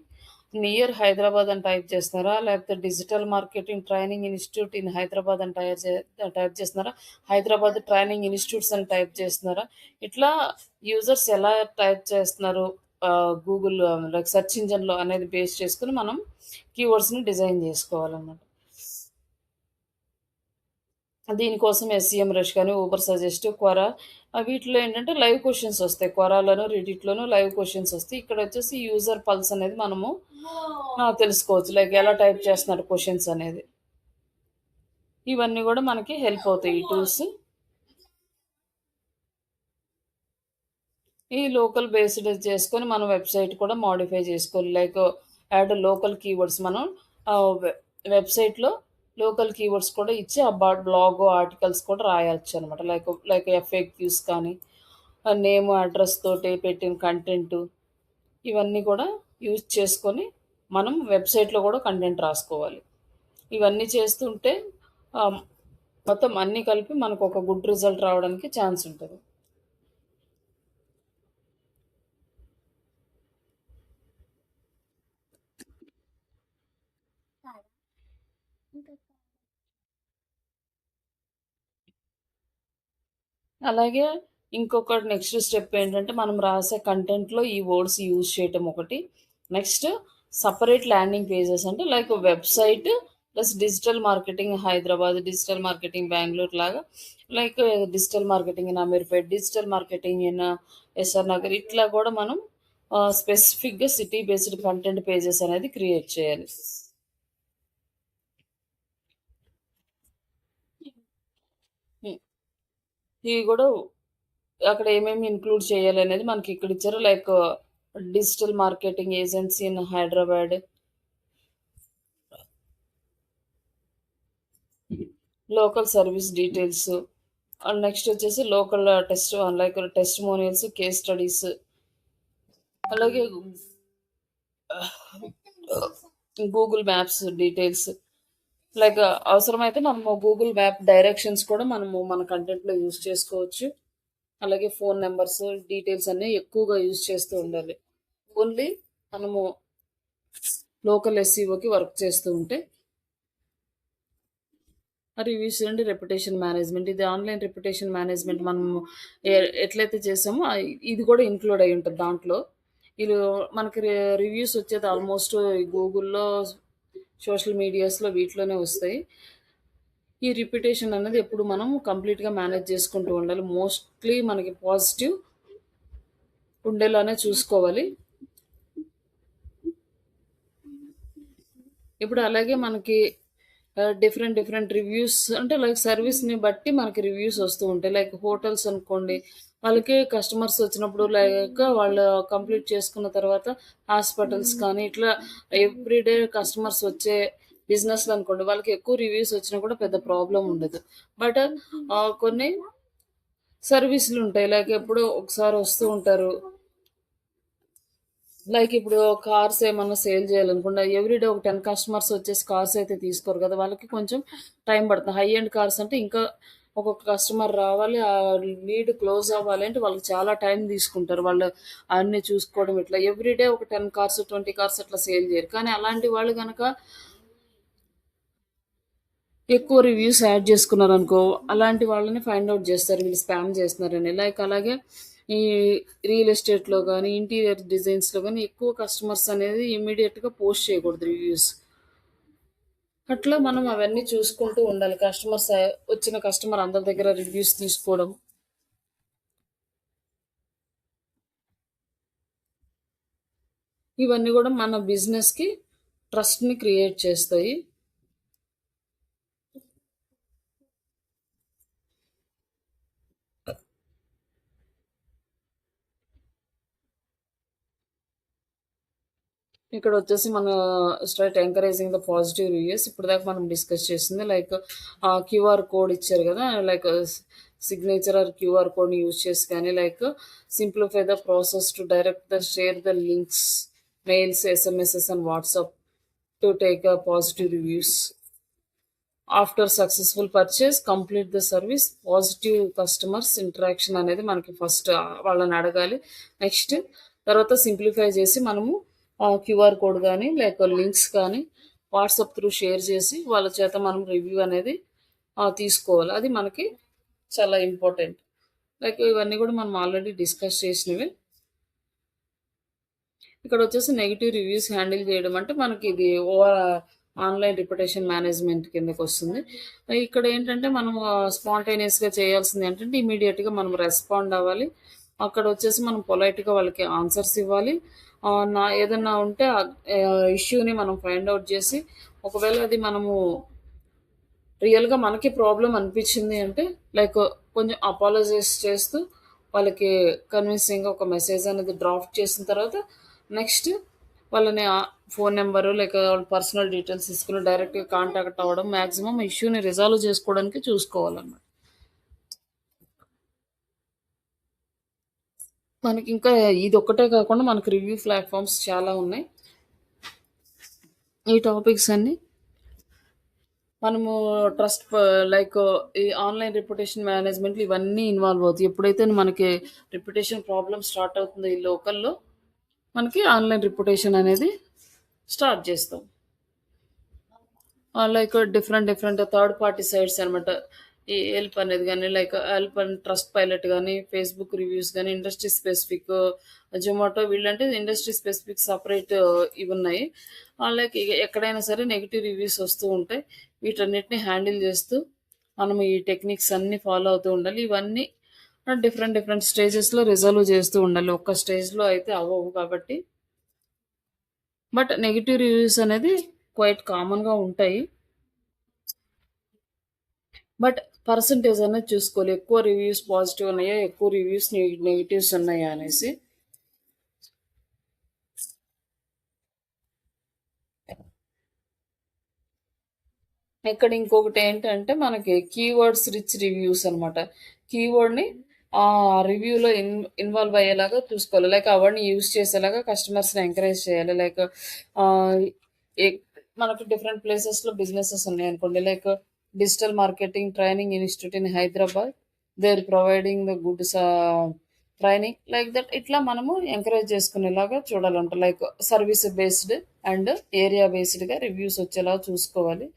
near Hyderabad అని టైప్ చేస్తున్నారా? లేకపోతే digital marketing training institute in Hyderabad అని టైప్ చేస్తున్నారా? హైదరాబాద్ ట్రైనింగ్ ఇన్‌స్టిట్యూట్స్ అని టైప్ చేస్తున్నారా? ఇట్లా యూజర్స్ ఎలా టైప్ చేస్తున్నారు గూగుల్ లైక్ సెర్చ్ ఇంజిన్‌లో అనేది బేస్ చేసుకొని మనం కీవర్డ్స్‌ని డిజైన్ జేసుకోవాలన్నమాట. దీనికోసం ఎస్‌సీఎం రష్ గాని, ఊబర్ సజెస్ట్, క్వరా, వీటిలో ఏంటంటే లైవ్ క్వెషన్స్ ఒస్తాయి. క్వరాలోను, రెడిట్‌లోను లైవ్ క్వెషన్స్ ఒస్తాయి. ఇక్కడొచ్చేసి యూజర్ పల్స్ అనేది మనము తెలుసుకోవచ్చు. లైక్ ఎలా టైప్ చేస్తున్నాడు క్వెషన్స్ అనేది. ఇవన్నీ గూడా మనకి హెల్ప్ అవుతాయి ఈ టూల్స్. ఈ లోకల్ బేస్డ్ చేసుకొని మనం వెబ్‌సైట్ కూడా మోడిఫై చేసుకోవాలి. లైక్ యాడ్ లోకల్ కీవర్డ్స్ మనం వెబ్‌సైట్‌లో లోకల్ కీవర్డ్స్ కూడా ఇచ్చి అబౌట్ బ్లాగ్, ఆర్టికల్స్ కూడా రాయొచ్చనమాట. లైక్ ఎఫ్ఏక్యూస్ కానీ, నేమ్, అడ్రెస్ తోటి పెట్టిన కంటెంటు, ఇవన్నీ కూడా యూజ్ చేసుకొని మనం వెబ్‌సైట్‌లో కూడా కంటెంట్ రాసుకోవాలి. ఇవన్నీ చేస్తుంటే ఆహ్, మొత్తం అన్నీ కలిపి మనకొక గుడ్ రిజల్ట్ రావడానికి ఛాన్స్ ఉంటది. అలాగే ఇంకొకటి నెక్స్ట్ స్టెప్ ఏంటంటే, మనం రాసే కంటెంట్‌లో ఈ వర్డ్స్ యూజ్ చేయటం ఒకటి. నెక్స్ట్ సెపరేట్ ల్యాండింగ్ పేజెస్ అంటే like website plus digital marketing Hyderabad, digital marketing Bengaluru లాగా like digital marketing in Ameerpet, digital marketing in SR Nagar ఇట్లా కూడా మనం స్పెసిఫిక్‌గా సిటీ బేస్డ్ కంటెంట్ పేజెస్ అనేది క్రియేట్ చేయాలి. హ్మ్. ఇవి కూడా అక్కడ ఏమేమి ఇంక్లూడ్ చేయాలనేది మనకి ఇక్కడ ఇచ్చారు. Like digital marketing agency in Hyderabad, local service details and next వచ్చేసి local like testimonials, case studies, అలాగే గూగుల్ మ్యాప్స్ డీటెయిల్స్. లైక్ అవసరమైతే మనము గూగుల్ మ్యాప్ డైరెక్షన్స్ కూడా మనము మన కంటెంట్లో యూజ్ చేసుకోవచ్చు. అలాగే ఫోన్ నెంబర్స్ డీటెయిల్స్ అన్నీ ఎక్కువగా యూజ్ చేస్తూ ఉండాలి. ఓన్లీ మనము లోకల్ ఎస్ఈఓకి వర్క్ చేస్తూ ఉంటే. రివ్యూస్ అండ్ రెప్యుటేషన్ మేనేజ్మెంట్, ఇది ఆన్లైన్ రెప్యుటేషన్ మేనేజ్మెంట్ మనము ఎట్లయితే చేసామో ఇది కూడా ఇంక్లూడ్ అయి ఉంటుంది దాంట్లో. ఇది మనకి రివ్యూస్ వచ్చేది ఆల్మోస్ట్ గూగుల్లో, సోషల్ మీడియాస్లో వీటిలోనే వస్తాయి. ఈ రిప్యుటేషన్ అనేది ఎప్పుడు మనం కంప్లీట్గా మేనేజ్ చేసుకుంటూ ఉండాలి. మోస్ట్లీ మనకి పాజిటివ్ ఉండేలానే చూసుకోవాలి. ఇప్పుడు అలాగే మనకి డిఫరెంట్ రివ్యూస్ అంటే లైక్ సర్వీస్ని బట్టి మనకి రివ్యూస్ వస్తూ ఉంటాయి. లైక్ హోటల్స్ అనుకోండి, వాళ్ళకి కస్టమర్స్ వచ్చినప్పుడు లైక్ వాళ్ళు కంప్లీట్ చేసుకున్న తర్వాత హాస్పిటల్స్ కానీ ఇట్లా ఎవ్రీడే కస్టమర్స్ వచ్చే బిజినెస్లు అనుకోండి, వాళ్ళకి ఎక్కువ రివ్యూస్ వచ్చినా కూడా పెద్ద ప్రాబ్లం ఉండదు. బట్ కొన్ని సర్వీసులు ఉంటాయి, లైక్ ఎప్పుడో ఒకసారి వస్తూ ఉంటారు. లైక్ ఇప్పుడు కార్స్ ఏమన్నా సేల్ చేయాలనుకుంటే ఎవ్రీడే ఒక 10 కస్టమర్స్ వచ్చేసి కార్స్ అయితే తీసుకోరు కదా, వాళ్ళకి కొంచెం టైం పడుతుంది. హై ఎండ్ కార్స్ అంటే ఇంకా ఒక్కొక్క కస్టమర్ రావాలి, ఆ లీడ్ క్లోజ్ అవ్వాలి అంటే వాళ్ళకి చాలా టైం తీసుకుంటారు. వాళ్ళు అన్నీ చూసుకోవడం ఇట్లా ఎవ్రీడే ఒక 10 కార్స్ 20 కార్స్ అట్లా సేల్ చేయరు. కానీ అలాంటి వాళ్ళు కనుక ఎక్కువ రివ్యూస్ యాడ్ చేసుకున్నారు అనుకో, అలాంటి వాళ్ళని ఫైండ్ అవుట్ చేస్తారు వీళ్ళు స్పామ్ చేస్తున్నారని. లైక్ అలాగే ఈ రియల్ ఎస్టేట్లో కానీ ఇంటీరియర్ డిజైన్స్లో కానీ ఎక్కువ కస్టమర్స్ అనేది ఇమీడియట్గా పోస్ట్ చేయకూడదు రివ్యూస్. అట్లా మనం అవన్నీ చూసుకుంటూ ఉండాలి. వచ్చిన కస్టమర్ అందరి దగ్గర రివ్యూస్ తీసుకోవడం. ఇవన్నీ కూడా మన బిజినెస్కి ట్రస్ట్ని క్రియేట్ చేస్తాయి. ఇక్కడ వచ్చేసి మన straight encouraging the positive reviews. ఇప్పుడు దాకా మనం డిస్కస్ చేసింది లైక్ క్యూఆర్ కోడ్ ఇచ్చారు కదా, లైక్ సిగ్నేచర్ ఆర్ క్యూఆర్ కోడ్ని యూజ్ చేసి కానీ like simplify the process to direct the share the links, mails, SMSs and WhatsApp to take positive reviews. After successful purchase complete the service. Positive customers interaction అనేది మనకి first వాళ్ళని అడగాలి. Next తర్వాత simplify చేసి మనము QR code కానీ లేక links కానీ వాట్సాప్ త్రూ షేర్ చేసి వాళ్ళ చేత మనం రివ్యూ అనేది తీసుకోవాలి. అది మనకి చాలా ఇంపార్టెంట్. లైక్ ఇవన్నీ కూడా మనం ఆల్రెడీ డిస్కస్ చేసినవి. ఇక్కడ వచ్చేసి నెగిటివ్ రివ్యూస్ హ్యాండిల్ చేయడం అంటే మనకి ఇది ఆన్లైన్ రిప్యుటేషన్ మేనేజ్మెంట్ కిందకి వస్తుంది. ఇక్కడ ఏంటంటే మనం స్పాంటేనియస్గా చేయాల్సింది ఏంటంటే ఇమీడియట్గా మనం రెస్పాండ్ అవ్వాలి. అక్కడ వచ్చేసి మనం పొలైట్గా వాళ్ళకి ఆన్సర్స్ ఇవ్వాలి. ఏదన్నా ఉంటే ఇష్యూని మనం ఫైండ్ అవుట్ చేసి, ఒకవేళ అది మనము రియల్గా మనకి ప్రాబ్లం అనిపించింది అంటే లైక్ కొంచెం అపాలజైజ్ చేస్తూ వాళ్ళకి కన్విన్సింగ్గా ఒక మెసేజ్ అనేది డ్రాఫ్ట్ చేసిన తర్వాత నెక్స్ట్ వాళ్ళని ఫోన్ నెంబరు లేక వాళ్ళ పర్సనల్ డీటెయిల్స్ తీసుకుని డైరెక్ట్గా కాంటాక్ట్ అవ్వడం, మ్యాక్సిమం ఇష్యూని రిజాల్వ్ చేసుకోవడానికి చూసుకోవాలన్నమాట. మనకి ఇంకా ఇది ఒక్కటే కాకుండా మనకి రివ్యూ ప్లాట్ఫామ్స్ చాలా ఉన్నాయి. ఈ టాపిక్స్ అన్నీ మనము ట్రస్ట్ లైక్ ఈ ఆన్లైన్ రిప్యుటేషన్ మేనేజ్మెంట్లు ఇవన్నీ ఇన్వాల్వ్ అవుతాయి. ఎప్పుడైతే మనకి రిప్యుటేషన్ ప్రాబ్లమ్ స్టార్ట్ అవుతుందో ఈ లోకల్లో, మనకి ఆన్లైన్ రిప్యుటేషన్ అనేది స్టార్ట్ చేస్తాం. Like different third party sites అనమాట. ఈ యెల్ప్ అనేది గాని, like Yelp and Trustpilot గాని, ఫేస్‌బుక్ రివ్యూస్ గాని, ఇండస్ట్రీ స్పెసిఫిక్ జొమాటో వీళ్ళంటే ఇండస్ట్రీ స్పెసిఫిక్ సెపరేట్ ఇవున్నాయి. లైక్ ఎక్కడైనా సరే నెగెటివ్ రివ్యూస్ వస్తూ ఉంటాయి. వీటన్నిటిని హ్యాండిల్ చేస్తూ మనం ఈ టెక్నిక్స్ అన్నీ ఫాలో అవుతూ ఉండాలి. ఇవన్నీ డిఫరెంట్ డిఫరెంట్ స్టేజెస్‌లో రిజాల్వ్ చేస్తూ ఉండాలి. ఒక్క స్టేజ్‌లో అయితే అవ్వవు కాబట్టి. బట్ నెగెటివ్ రివ్యూస్ అనేది క్వైట్ కామన్‌గా ఉంటాయి. బట్ పర్సెంటేజ్ అనేది చూసుకోవాలి. ఎక్కువ రివ్యూస్ పాజిటివ్ ఉన్నాయా? ఎక్కువ రివ్యూస్ నెగెటివ్స్ ఉన్నాయా అనేసి. ఇక్కడ ఇంకొకటి ఏంటంటే మనకి కీవర్డ్స్ రిచ్ రివ్యూస్ అనమాట. కీవర్డ్‌ని ఆ రివ్యూలో ఇన్వాల్వ్ అయ్యేలాగా చూసుకోవాలి. లైక్ ఆ వర్డ్‌ని యూజ్ చేసేలాగా కస్టమర్స్‌ని ఎంకరేజ్ చేయాలి. లైక్ ఆహ్, ఎ మనకు డిఫరెంట్ ప్లేసెస్‌లో బిజినెసెస్ ఉన్నాయనుకోండి. Like digital marketing training institute in Hyderabad. They are providing the good training like that. ఇట్లా మనము ఎంకరేజ్ చేసుకునేలాగా చూడాలంట. Like service based and area బేస్డ్‌గా రివ్యూస్ వచ్చేలా చూసుకోవాలి.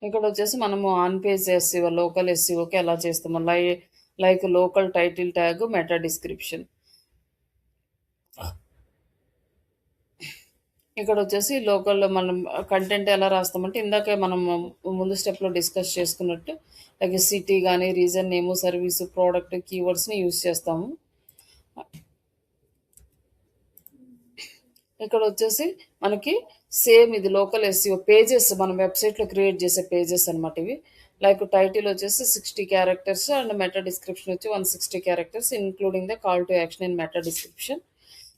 ఇక్కడొచ్చేసి మనము ఆన్ పేజ్ ఎస్సీఓ, లోకల్ ఎస్సీఓకి ఎలా చేస్తాము. Like local title tag, meta description. ఇక్కడొచ్చేసి లోకల్‌లో మనం కంటెంట్ ఎలా రాస్తామంటే, ఇందాకే మనం ముందు స్టెప్‌లో డిస్కస్ చేసుకున్నట్టు లైక్ సిటీ గాని, రీజన్ నేము, సర్వీసు, ప్రోడక్ట్, కీవర్డ్స్‌ని యూజ్ చేస్తాము. ఇక్కడొచ్చేసి మనకి సేమ్ ఇది లోకల్ ఎస్సీఓ పేజెస్ మనం వెబ్‌సైట్‌లో క్రియేట్ చేసే పేజెస్ అనమాట ఇవి. లైక్ టైటిల్ వచ్చేసి 60 క్యారెక్టర్స్ అండ్ మెటా డిస్క్రిప్షన్ వచ్చి 160 characters including the call to action in meta description.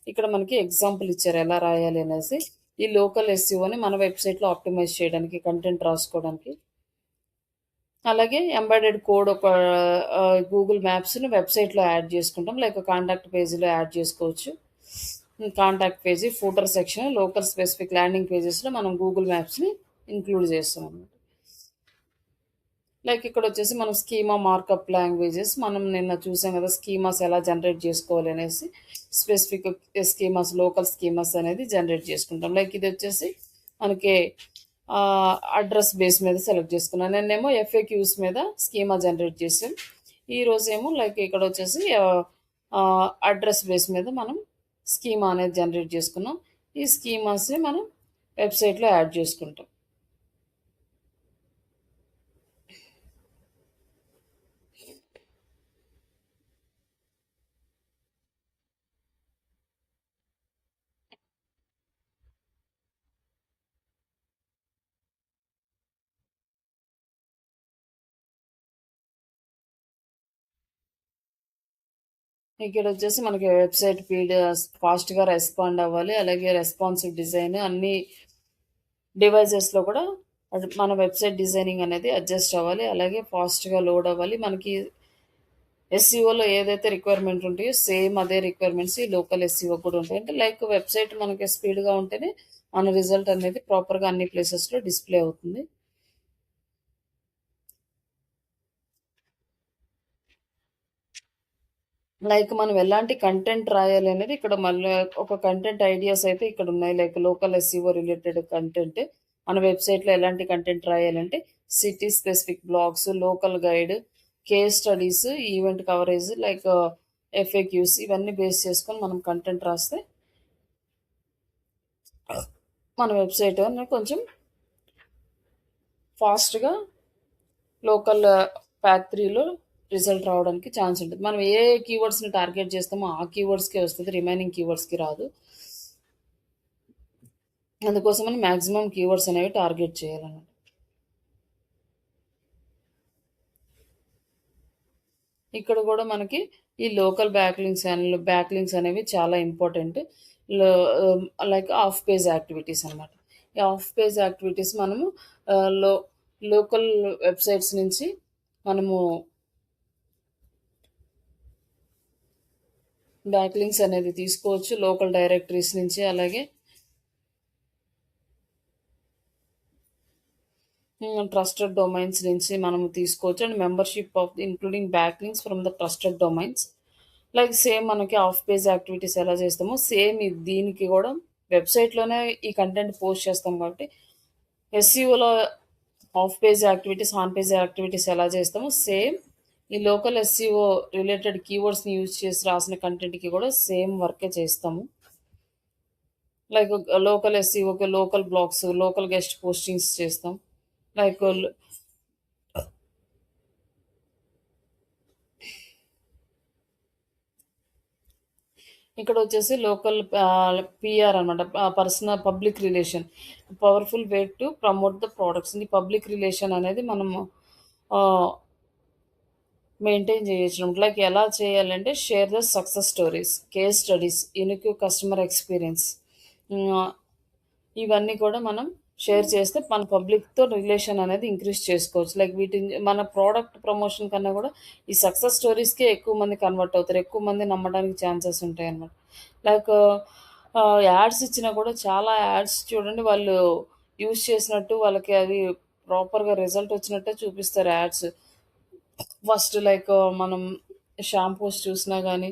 ఇక్కడ మనకి ఎగ్జాంపుల్ ఇచ్చారు ఎలా రాయాలి అనేసి. ఈ లోకల్ ఎస్సీఓని మన వెబ్‌సైట్‌లో ఆప్టిమైజ్ చేయడానికి, కంటెంట్ రాసుకోవడానికి. అలాగే ఎంబెడెడ్ కోడ్ ఒక గూగుల్ మ్యాప్స్‌ని వెబ్‌సైట్‌లో యాడ్ చేసుకుంటాం. లైక్ కాంటాక్ట్ పేజీలో యాడ్ చేసుకోవచ్చు. Contact page, footer section, local specific landing పేజెస్‌లో మనం గూగుల్ మ్యాప్స్‌ని ఇంక్లూడ్ చేస్తాం అన్నమాట. లైక్ ఇక్కడ వచ్చేసి మనం స్కీమా మార్కప్ లాంగ్వేజెస్ మనం నిన్న చూసాం కదా, స్కీమాస్ ఎలా జనరేట్ చేసుకోవాలి అనేసి. స్పెసిఫిక్ స్కీమాస్, లోకల్ స్కీమాస్ అనేది జనరేట్ చేసుకుంటాం. లైక్ ఇది వచ్చేసి మనకి అడ్రస్ బేస్ మీద సెలెక్ట్ చేసుకున్నాను. నేనేమో ఎఫ్ఏక్యూస్ మీద స్కీమా జనరేట్ చేసాం. ఈరోజేమో లైక్ ఇక్కడ వచ్చేసి అడ్రస్ బేస్ మీద మనం స్కీమా అనేది జనరేట్ చేసుకున్నాం. ఈ స్కీమాస్ని మనం వెబ్సైట్లో యాడ్ చేసుకుంటాం. ఇక్కడ వచ్చేసి మనకి వెబ్సైట్ ఫీల్డ్ ఫాస్ట్గా రెస్పాండ్ అవ్వాలి. అలాగే రెస్పాన్సివ్ డిజైన్ అన్ని డివైజెస్లో కూడా మన వెబ్సైట్ డిజైనింగ్ అనేది అడ్జస్ట్ అవ్వాలి. అలాగే ఫాస్ట్గా లోడ్ అవ్వాలి. మనకి ఎస్సీఓలో ఏదైతే రిక్వైర్మెంట్ ఉంటాయో సేమ్ అదే రిక్వైర్మెంట్స్ ఈ లోకల్ ఎస్సీఓ కూడా ఉంటాయి. అంటే లైక్ వెబ్సైట్ మనకి స్పీడ్గా ఉంటేనే మన రిజల్ట్ అనేది ప్రాపర్గా అన్ని ప్లేసెస్లో డిస్ప్లే అవుతుంది. లైక్ మనం ఎలాంటి కంటెంట్ రాయాలి అనేది ఇక్కడ మళ్ళీ ఒక కంటెంట్ ఐడియాస్ అయితే ఇక్కడ ఉన్నాయి. Like local SEO related content మన వెబ్సైట్లో ఎలాంటి కంటెంట్ రాయాలంటే city specific blogs, local guide, case studies, event coverage, like FAQs ఇవన్నీ బేస్ చేసుకొని మనం కంటెంట్ రాస్తే మన వెబ్సైట్ కొంచెం ఫాస్ట్గా లోకల్ ప్యాక్ 3లో రిజల్ట్ రావడానికి ఛాన్స్ ఉంటుంది. మనం ఏ కీవర్డ్స్ని టార్గెట్ చేస్తామో ఆ కీవర్డ్స్కే వస్తుంది, రిమైనింగ్ కీవర్డ్స్కి రాదు. అందుకోసమని మ్యాక్సిమం కీవర్డ్స్ అనేవి టార్గెట్ చేయాలన్నమాట. ఇక్కడ కూడా మనకి ఈ లోకల్ బ్యాక్లింక్స్ అనేవి చాలా important. Like of page activities అనమాట. ఈ ఆఫ్ పేజ్ యాక్టివిటీస్ మనము ఆ, లో లోకల్ వెబ్సైట్స్ నుంచి మనము బ్యాక్లింక్స్ అనేది తీసుకోవచ్చు, లోకల్ డైరెక్టరీస్ నుంచి. అలాగే ట్రస్టెడ్ డొమైన్స్ నుంచి మనం తీసుకోవచ్చు. And membership of including backlinks from the trusted domains. Like same మనకి ఆఫ్ పేజ్ యాక్టివిటీస్ ఎలా చేస్తామో సేమ్ దీనికి కూడా వెబ్‌సైట్‌లోనే ఈ కంటెంట్ పోస్ట్ చేస్తాం కాబట్టి ఎస్‌సిఓలో off page activities, on page activities ఎలా చేస్తామో సేమ్ ఈ లోకల్ ఎస్‌సిఓ రిలేటెడ్ కీవర్డ్స్‌ని యూజ్ చేసి రాసిన కంటెంట్‌కి కూడా సేమ్ వర్కే చేస్తాము. లైక్ లోకల్ ఎస్‌సిఓకి local blogs, local guest postings చేస్తాం. లైక్ ఇక్కడ వచ్చేసి లోకల్ పిఆర్ అనమాట. Personal public relation powerful way to promote the products. ఈ పబ్లిక్ రిలేషన్ అనేది మనము మెయింటైన్ చేయొచ్చు. లైక్ ఎలా చేయాలంటే share the success stories, case studies, unique customer experience, ఇవన్నీ కూడా మనం షేర్ చేస్తే మన పబ్లిక్తో రిలేషన్ అనేది ఇంక్రీజ్ చేసుకోవచ్చు. లైక్ మన ప్రోడక్ట్ ప్రమోషన్ కన్నా కూడా ఈ సక్సెస్ స్టోరీస్కే ఎక్కువ మంది కన్వర్ట్ అవుతారు, ఎక్కువ మంది నమ్మడానికి ఛాన్సెస్ ఉంటాయి అన్నమాట. లైక్ యాడ్స్ ఇచ్చినా కూడా చాలా యాడ్స్ చూడండి వాళ్ళు యూజ్ చేసినట్టు వాళ్ళకి అది ప్రాపర్గా రిజల్ట్ వచ్చినట్టే చూపిస్తారు యాడ్స్. ఫస్ట్ లైక్ మనం షాంపూస్ చూసినా కానీ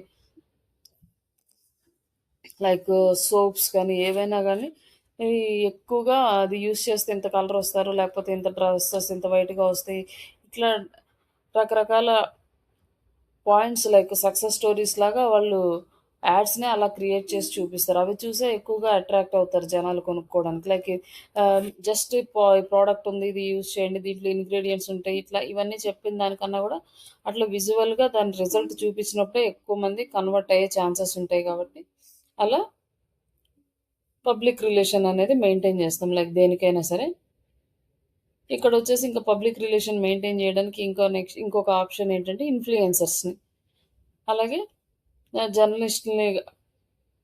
లైక్ సోప్స్ కానీ ఏవైనా కానీ ఎక్కువగా అది యూస్ చేస్తే ఇంత కలర్ వస్తారు, లేకపోతే ఇంత డ్రెస్సెస్ ఇంత వైట్గా వస్తాయి, ఇట్లా రకరకాల పాయింట్స్ లైక్ సక్సెస్ స్టోరీస్ లాగా వాళ్ళు యాడ్స్ని అలా క్రియేట్ చేసి చూపిస్తారు. అవి చూసే ఎక్కువగా అట్రాక్ట్ అవుతారు జనాలు కొనుక్కోవడానికి. లైక్ జస్ట్ ప్రోడక్ట్ ఉంది, ఇది యూజ్ చేయండి, దీంట్లో ఇంగ్రీడియంట్స్ ఉంటాయి, ఇట్లా ఇవన్నీ చెప్పిన దానికన్నా కూడా అట్లా విజువల్గా దాని రిజల్ట్ చూపించినప్పుడే ఎక్కువ మంది కన్వర్ట్ అయ్యే ఛాన్సెస్ ఉంటాయి. కాబట్టి అలా పబ్లిక్ రిలేషన్ అనేది మెయింటైన్ చేస్తాం లైక్ దేనికైనా సరే. ఇక్కడ వచ్చేసి ఇంకా పబ్లిక్ రిలేషన్ మెయింటైన్ చేయడానికి ఇంకొక ఆప్షన్ ఏంటంటే ఇన్ఫ్లుయెన్సర్స్ని, అలాగే జర్నలిస్ట్ని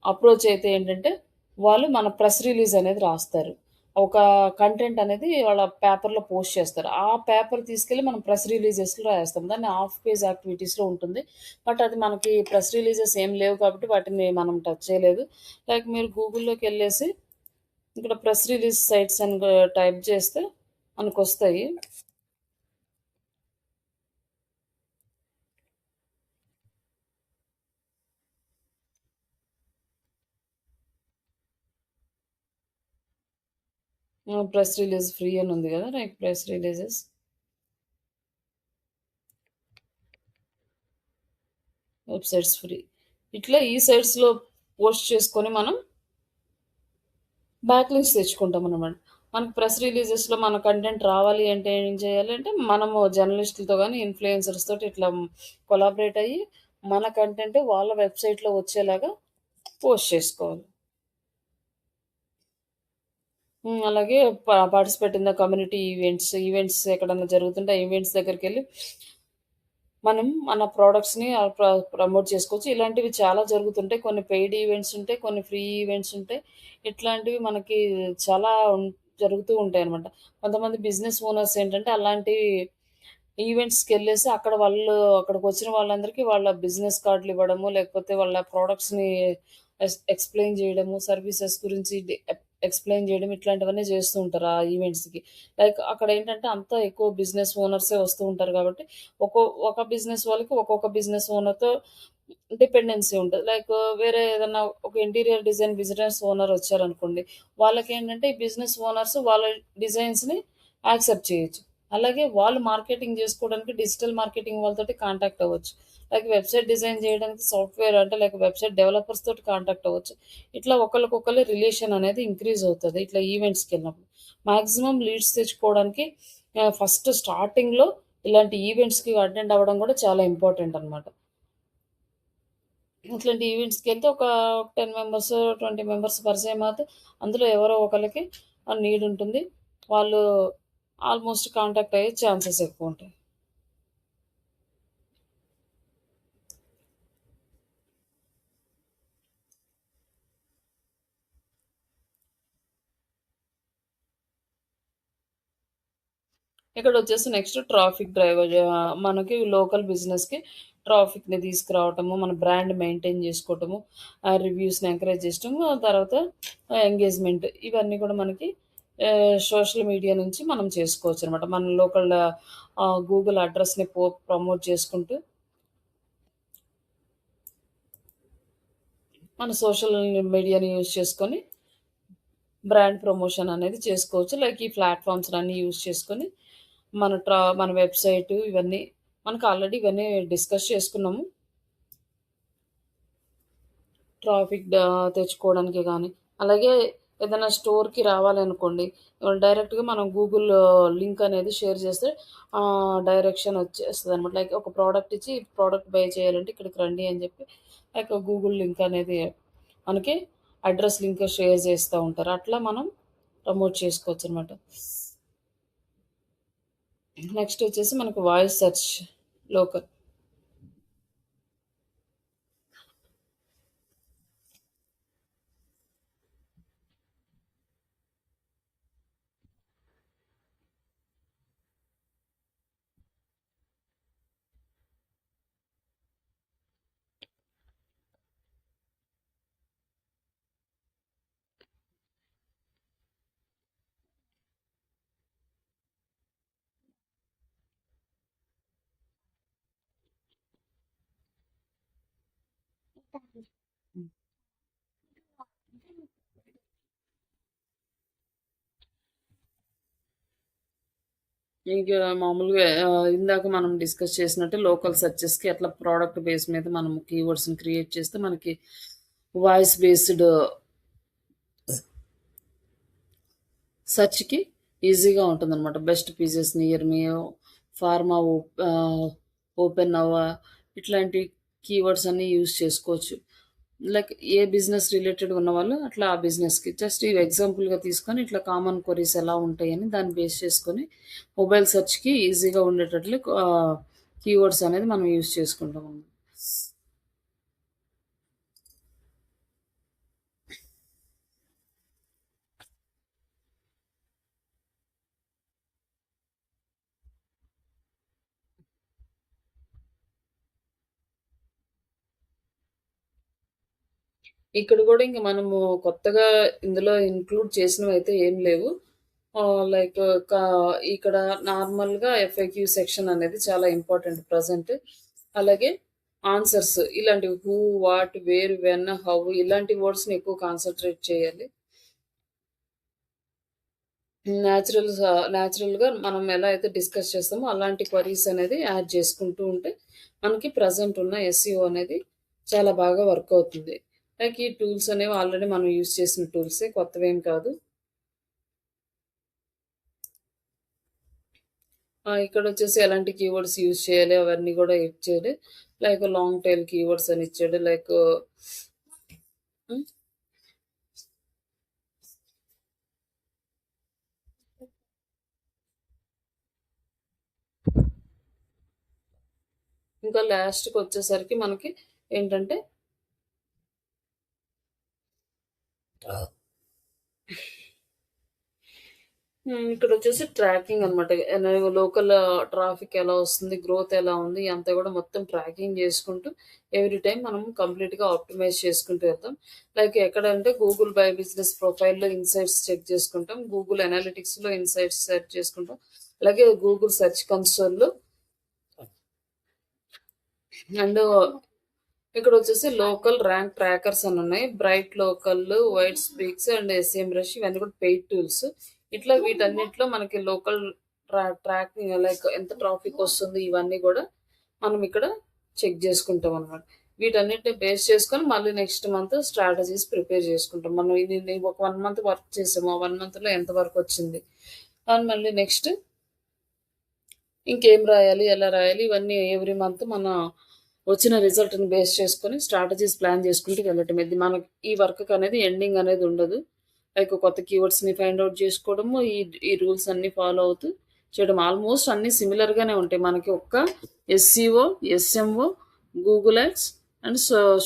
అప్రోచ్ అయితే ఏంటంటే వాళ్ళు మన ప్రెస్ రిలీజ్ అనేది రాస్తారు. ఒక కంటెంట్ అనేది వాళ్ళ పేపర్‌లో పోస్ట్ చేస్తారు. ఆ పేపర్ తీసుకెళ్ళి మనం ప్రెస్ రిలీజెస్‌లో రాస్తాం. దాన్ని హాఫ్ పేజ్ యాక్టివిటీస్‌లో ఉంటుంది. బట్ అది మనకి ప్రెస్ రిలీజెస్ ఏం లేవు కాబట్టి వాటిని మనం టచ్ చేయలేదు. లైక్ మీరు గూగుల్‌లోకెళ్ళేసి ఇక్కడ ప్రెస్ రిలీజ్ సైట్స్ అని టైప్ చేస్తే మనకొస్తాయి. ప్రెస్ రిలీజ్ ఫ్రీ అని ఉంది కదా! Like press releases, websites free. ఇట్లా ఈ సైట్స్‌లో పోస్ట్ చేసుకొని మనం బ్యాక్‌లింక్స్ తెచ్చుకుంటామనమాట. మనకు ప్రెస్ రిలీజెస్‌లో మన కంటెంట్ రావాలి అంటే ఏం చేయాలి అంటే, మనము జర్నలిస్టులతో గాని, ఇన్‌ఫ్లుయెన్సర్స్ తోటి ఇట్లా కొలాబరేట్ అయ్యి, మన కంటెంట్ వాళ్ళ వెబ్‌సైట్‌లో వచ్చేలాగా పోస్ట్ చేసుకోవాలి. అలాగే participate in the community events ఎక్కడన్నా జరుగుతుంటే ఆ ఈవెంట్స్ దగ్గరికెళ్ళి మనం మన ప్రొడక్ట్స్‌ని ప్రమోట్ చేసుకోవచ్చు. ఇలాంటివి చాలా జరుగుతుంటాయి. కొన్ని పెయిడ్ ఈవెంట్స్ ఉంటాయి. కొన్ని ఫ్రీ ఈవెంట్స్ ఉంటాయి. ఇట్లాంటివి మనకి చాలా జరుగుతూ ఉంటాయనమాట. కొంతమంది బిజినెస్ ఓనర్స్ ఏంటంటే అలాంటి ఈవెంట్స్‌కెళ్ళేసి అక్కడికొచ్చిన వాళ్ళందరికీ వాళ్ళ బిజినెస్ కార్డ్‌లు ఇవ్వడము, లేకపోతే వాళ్ళ ప్రొడక్ట్స్‌ని ఎక్స్‌ప్లెయిన్ చేయడము, సర్వీసెస్ గురించి ఎక్స్‌ప్లెయిన్ చేయడం ఇట్లాంటివన్నీ చేస్తూ ఉంటారు ఆ ఈవెంట్స్‌కి. లైక్ అక్కడేంటంటే అంతా ఎక్కువ బిజినెస్ ఓనర్సే వస్తూ ఉంటారు కాబట్టి ఒక బిజినెస్ వాళ్ళకి ఒక్కొక్క బిజినెస్ ఓనర్‌తో డిపెండెన్సీ ఉంటది. లైక్ వేరే ఏదన్నా ఒక ఇంటీరియర్ డిజైన్ బిజినెస్ ఓనర్ వచ్చారనుకోండి, వాళ్ళకేంటంటే ఈ బిజినెస్ ఓనర్స్ వాళ్ళ డిజైన్స్‌ని యాక్సెప్ట్ చేయొచ్చు. అలాగే వాళ్ళు మార్కెటింగ్ జేసుకోవడానికి డిజిటల్ మార్కెటింగ్ వాళ్ళతోటి కాంటాక్ట్ అవ్వచ్చు. లైక్ వెబ్‌సైట్ డిజైన్ జేయడానికి సాఫ్ట్‌వేర్ అంటే లైక్ వెబ్‌సైట్ డెవలపర్స్ తోటి కాంటాక్ట్ అవ్వచ్చు. ఇట్లా ఒకళ్ళకొకళ్ళు రిలేషన్ అనేది ఇంక్రీజ్ అవుతది. ఇట్లా ఈవెంట్స్‌కెళ్ళినప్పుడు. మాక్సిమం లీడ్స్ తెచ్చుకోవడానికి ఫస్ట్ స్టార్టింగ్‌లో ఇలాంటి ఈవెంట్స్‌కి అటెండ్ అవ్వడం గూడా చాలా ఇంపార్టెంట్ అనమాట. ఇట్లాంటి ఈవెంట్స్‌కెళ్తే ఒక 10 మెంబర్స్, 20 మెంబర్స్ పరిచయం అవుతే అందులో ఎవరో ఒకళ్ళకి నీడ్ ఉంటుంది. వాళ్ళు ఆల్‌మోస్ట్ కాంటాక్ట్ అయ్యే ఛాన్సెస్ ఎక్కువుంటాయి. ఇక్కడొచ్చేసి నెక్స్ట్ ట్రాఫిక్ డ్రైవ్ మనకి లోకల్ బిజినెస్‌కి ట్రాఫిక్‌ని తీసుకురావటము, మన బ్రాండ్ మెయింటైన్ చేసుకోవటము, రివ్యూస్‌ని ఎంకరేజ్ చేయటము, ఆ తర్వాత ఎంగేజ్‌మెంట్ ఇవన్నీ కూడా మనకి సోషల్ మీడియా నుంచి మనం చేసుకోవచ్చనమాట. మన లోకల్ గూగుల్ అడ్రెస్‌ని ప్రమోట్ చేసుకుంటూ మన సోషల్ మీడియాని యూజ్ చేసుకొని బ్రాండ్ ప్రమోషన్ అనేది చేసుకోవచ్చు. లైక్ ఈ ప్లాట్‌ఫార్మ్స్‌నన్నీ యూజ్ చేసుకొని మన వెబ్‌సైటు ఇవన్నీ మనకు ఆల్రెడీ ఇవన్నీ డిస్కస్ చేసుకున్నాము. ట్రాఫిక్ తెచ్చుకోవడానికి గానీ, అలాగే ఏదైనా స్టోర్‌కి రావాలనుకోండి, డైరెక్ట్‌గా మనం గూగుల్ లింక్ అనేది షేర్ చేస్తే డైరెక్షన్ వచ్చేస్తదనమాట. లైక్ ఒక ప్రోడక్ట్ ఇచ్చి, ప్రోడక్ట్ బై చేయాలంటే ఇక్కడికి రండి అని చెప్పి, లైక్ గూగుల్ లింక్ అనేది మనకి అడ్రెస్ లింక్ షేర్ చేస్తా ఉంటారు. అట్లా మనం ప్రమోట్ చేసుకోవచ్చనమాట. నెక్స్ట్ వచ్చేసి మనకు వాయిస్ సెర్చ్ లోకల్. ఇంకా మామూలుగా ఇందాక మనం డిస్కస్ చేసినట్టు లోకల్ సెర్చెస్‌కి ఎట్లా ప్రోడక్ట్ బేస్ మీద మనం కీవర్డ్స్‌ని క్రియేట్ చేస్తే మనకి వాయిస్ బేస్డ్ సెర్చ్‌కి ఈజీగా ఉంటుందనమాట. బెస్ట్ పీసెస్ నియర్ మీ, ఫార్మా ఓపెన్ అవ్వ ఇట్లాంటి కీవర్డ్స్ అన్నీ యూజ్ చేసుకోవచ్చు. లైక్ ఏ బిజినెస్ రిలేటెడ్ ఉన్నవాళ్ళు అట్లా ఆ బిజినెస్‌కి జస్ట్ ఇవి ఎగ్జాంపుల్‌గా తీసుకొని ఇట్లా కామన్ క్వెరీస్ ఎలా ఉంటాయని దాన్ని బేస్ చేసుకొని మొబైల్ సెర్చ్‌కి ఈజీగా ఉండేటట్లు కీవర్డ్స్ అనేది మనం యూజ్ చేసుకుంటామన్నమాట. ఇక్కడ గూడా ఇంక మనము కొత్తగా ఇందులో ఇంక్లూడ్ చేసినవయితే ఏం లేవు. లైక్ కా ఇక్కడ నార్మల్‌గా ఎఫ్‌ఏక్యూ సెక్షన్ అనేది చాలా ఇంపార్టెంట్ ప్రెజెంట్. అలాగే ఆన్సర్స్ ఇలాంటివి who, what, where, when, how ఇలాంటి వర్డ్స్‌ని ఎక్కువ కాన్సంట్రేట్ చేయాలి. నేచురల్‌గా మనం ఎలా అయితే డిస్కస్ చేస్తామో అలాంటి క్వెరీస్ అనేది యాడ్ చేసుకుంటూ ఉంటే మనకి ప్రెజెంట్ ఉన్న ఎస్‌ఈఓ అనేది చాలా బాగా వర్క్ అవుతుంది. లైక్ ఈ టూల్స్ అనేవి ఆల్రెడీ మనం యూజ్ చేసిన టూల్సే, కొత్తవేం కాదు. ఇక్కడొచ్చేసి ఎలాంటి కీవర్డ్స్ యూజ్ చేయాలి అవన్నీ గూడా ఇచ్చాడు. లైక్ లాంగ్ టైల్ కీవర్డ్స్ అని ఇచ్చాడు. లైక్ హ్మ్. ఇంకా లాస్ట్‌కొచ్చేసరికి మనకి ఏంటంటే ఇక్కడొచ్చేసి ట్రాకింగ్ అనమాట. లోకల్ ట్రాఫిక్ ఎలా వస్తుంది, గ్రోత్ ఎలా ఉంది, అంతా గూడా మొత్తం ట్రాకింగ్ జేసుకుంటూ ఎవ్రీ టైమ్ మనం కంప్లీట్‌గా ఆప్టిమైజ్ చేసుకుంటూ వెళ్తాం. లైక్ ఎక్కడంటే గూగుల్ బై బిజినెస్ ప్రొఫైల్‌లో ఇన్‌సైట్స్ చెక్ చేసుకుంటాం. గూగుల్ అనలిటిక్స్‌లో ఇన్‌సైట్స్ సెర్చ్ చేసుకుంటాం. అలాగే గూగుల్ సెర్చ్ కన్సోల్‌లో అండ్ ఇక్కడొచ్చేసి లోకల్ ర్యాంక్ ట్రాకర్స్ అని ఉన్నాయి. BrightLocal, Whitespark and SEMrush ఇవన్నీ కూడా పెయిడ్ టూల్స్. ఇట్లా వీటన్నిటిలో మనకి లోకల్ ట్రాకింగ్ లైక్ ఎంత ట్రాఫిక్ వస్తుంది ఇవన్నీ కూడా మనం ఇక్కడ చెక్ చేసుకుంటాం అనమాట. వీటన్నిటిని బేస్ చేసుకొని మళ్ళీ నెక్స్ట్ మంత్ స్ట్రాటజీస్ ప్రిపేర్ చేసుకుంటాం. మనం ఇది ఒక 1 మంత్ వర్క్ చేసాము. ఆ 1 మంత్‌లో ఎంత వర్క్ వచ్చింది. అండ్ మళ్ళీ నెక్స్ట్ ఇంకేం రాయాలి, ఎలా రాయాలి ఇవన్నీ ఎవ్రీ మంత్ మన వచ్చిన రిజల్ట్‌ని బేస్ చేసుకొని స్ట్రాటజీస్ ప్లాన్ చేసుకుంటూ వెళ్ళటం. ఇది మనకి ఈ వర్క్‌కి అనేది ఎండింగ్ అనేది ఉండదు. లైక్ కొత్త కీవర్డ్స్‌ని ఫైండ్ ఔట్ చేసుకోవడము, ఈ ఈ రూల్స్ అన్నీ ఫాలో అవుతూ చేయడం. ఆల్మోస్ట్ అన్నీ సిమిలర్‌గానే ఉంటాయి. మనకి ఒక్క SCO, SMO, Google ads and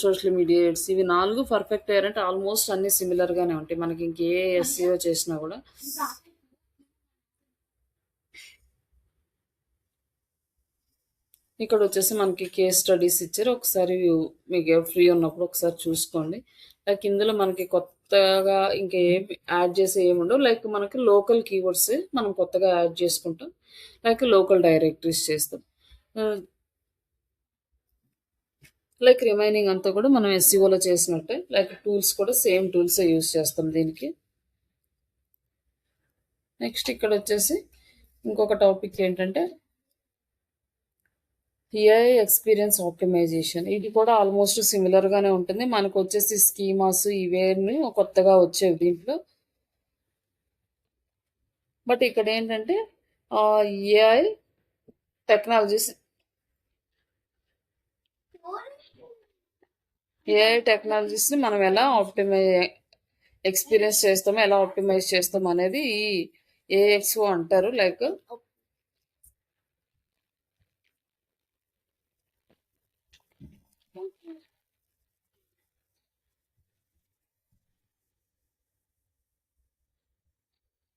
social media ads ఇవి 4 పర్ఫెక్ట్ అయ్యారంటే ఆల్మోస్ట్ అన్నీ సిమిలర్‌గానే ఉంటాయి. మనకి ఇంకే ఎస్‌సీఓ చేసినా కూడా. ఇక్కడొచ్చేసి మనకి కేస్ స్టడీస్ ఇచ్చారు. ఒకసారి మీకు ఫ్రీ ఉన్నప్పుడు ఒకసారి చూసుకోండి. లైక్ ఇందులో మనకి కొత్తగా ఇంకేం యాడ్ చేసేవి ఏముండవు. లైక్ మనకి లోకల్ కీవర్డ్స్ మనం కొత్తగా యాడ్ చేసుకుంటాం. లైక్ లోకల్ డైరెక్టరీస్ చేస్తాం. ఆహ్, లైక్ రిమైనింగ్ అంతా కూడా మనం ఎస్‌సీఓలో చేసినట్టే. లైక్ టూల్స్ కూడా సేమ్ టూల్సే యూజ్ చేస్తాం దీనికి. నెక్స్ట్ ఇక్కడొచ్చేసి ఇంకొక టాపిక్ ఏంటంటే ఏఐ ఎక్స్‌పీరియన్స్ ఆప్టిమైజేషన్. ఇది కూడా ఆల్మోస్ట్ సిమిలర్‌గానే ఉంటుంది. మనకొచ్చేసి స్కీమాస్ ఇవేన్ని కొత్తగా వచ్చేవి దీంట్లో. బట్ ఇక్కడేంటంటే ఏఐ టెక్నాలజీస్ ఏఐ టెక్నాలజీస్‌ని మనం ఎలా ఎక్స్‌పీరియన్స్ చేస్తామో, ఎలా ఆప్టిమైజ్ చేస్తాం అనేది ఈ ఏఎక్స్ఓ అంటారు. లైక్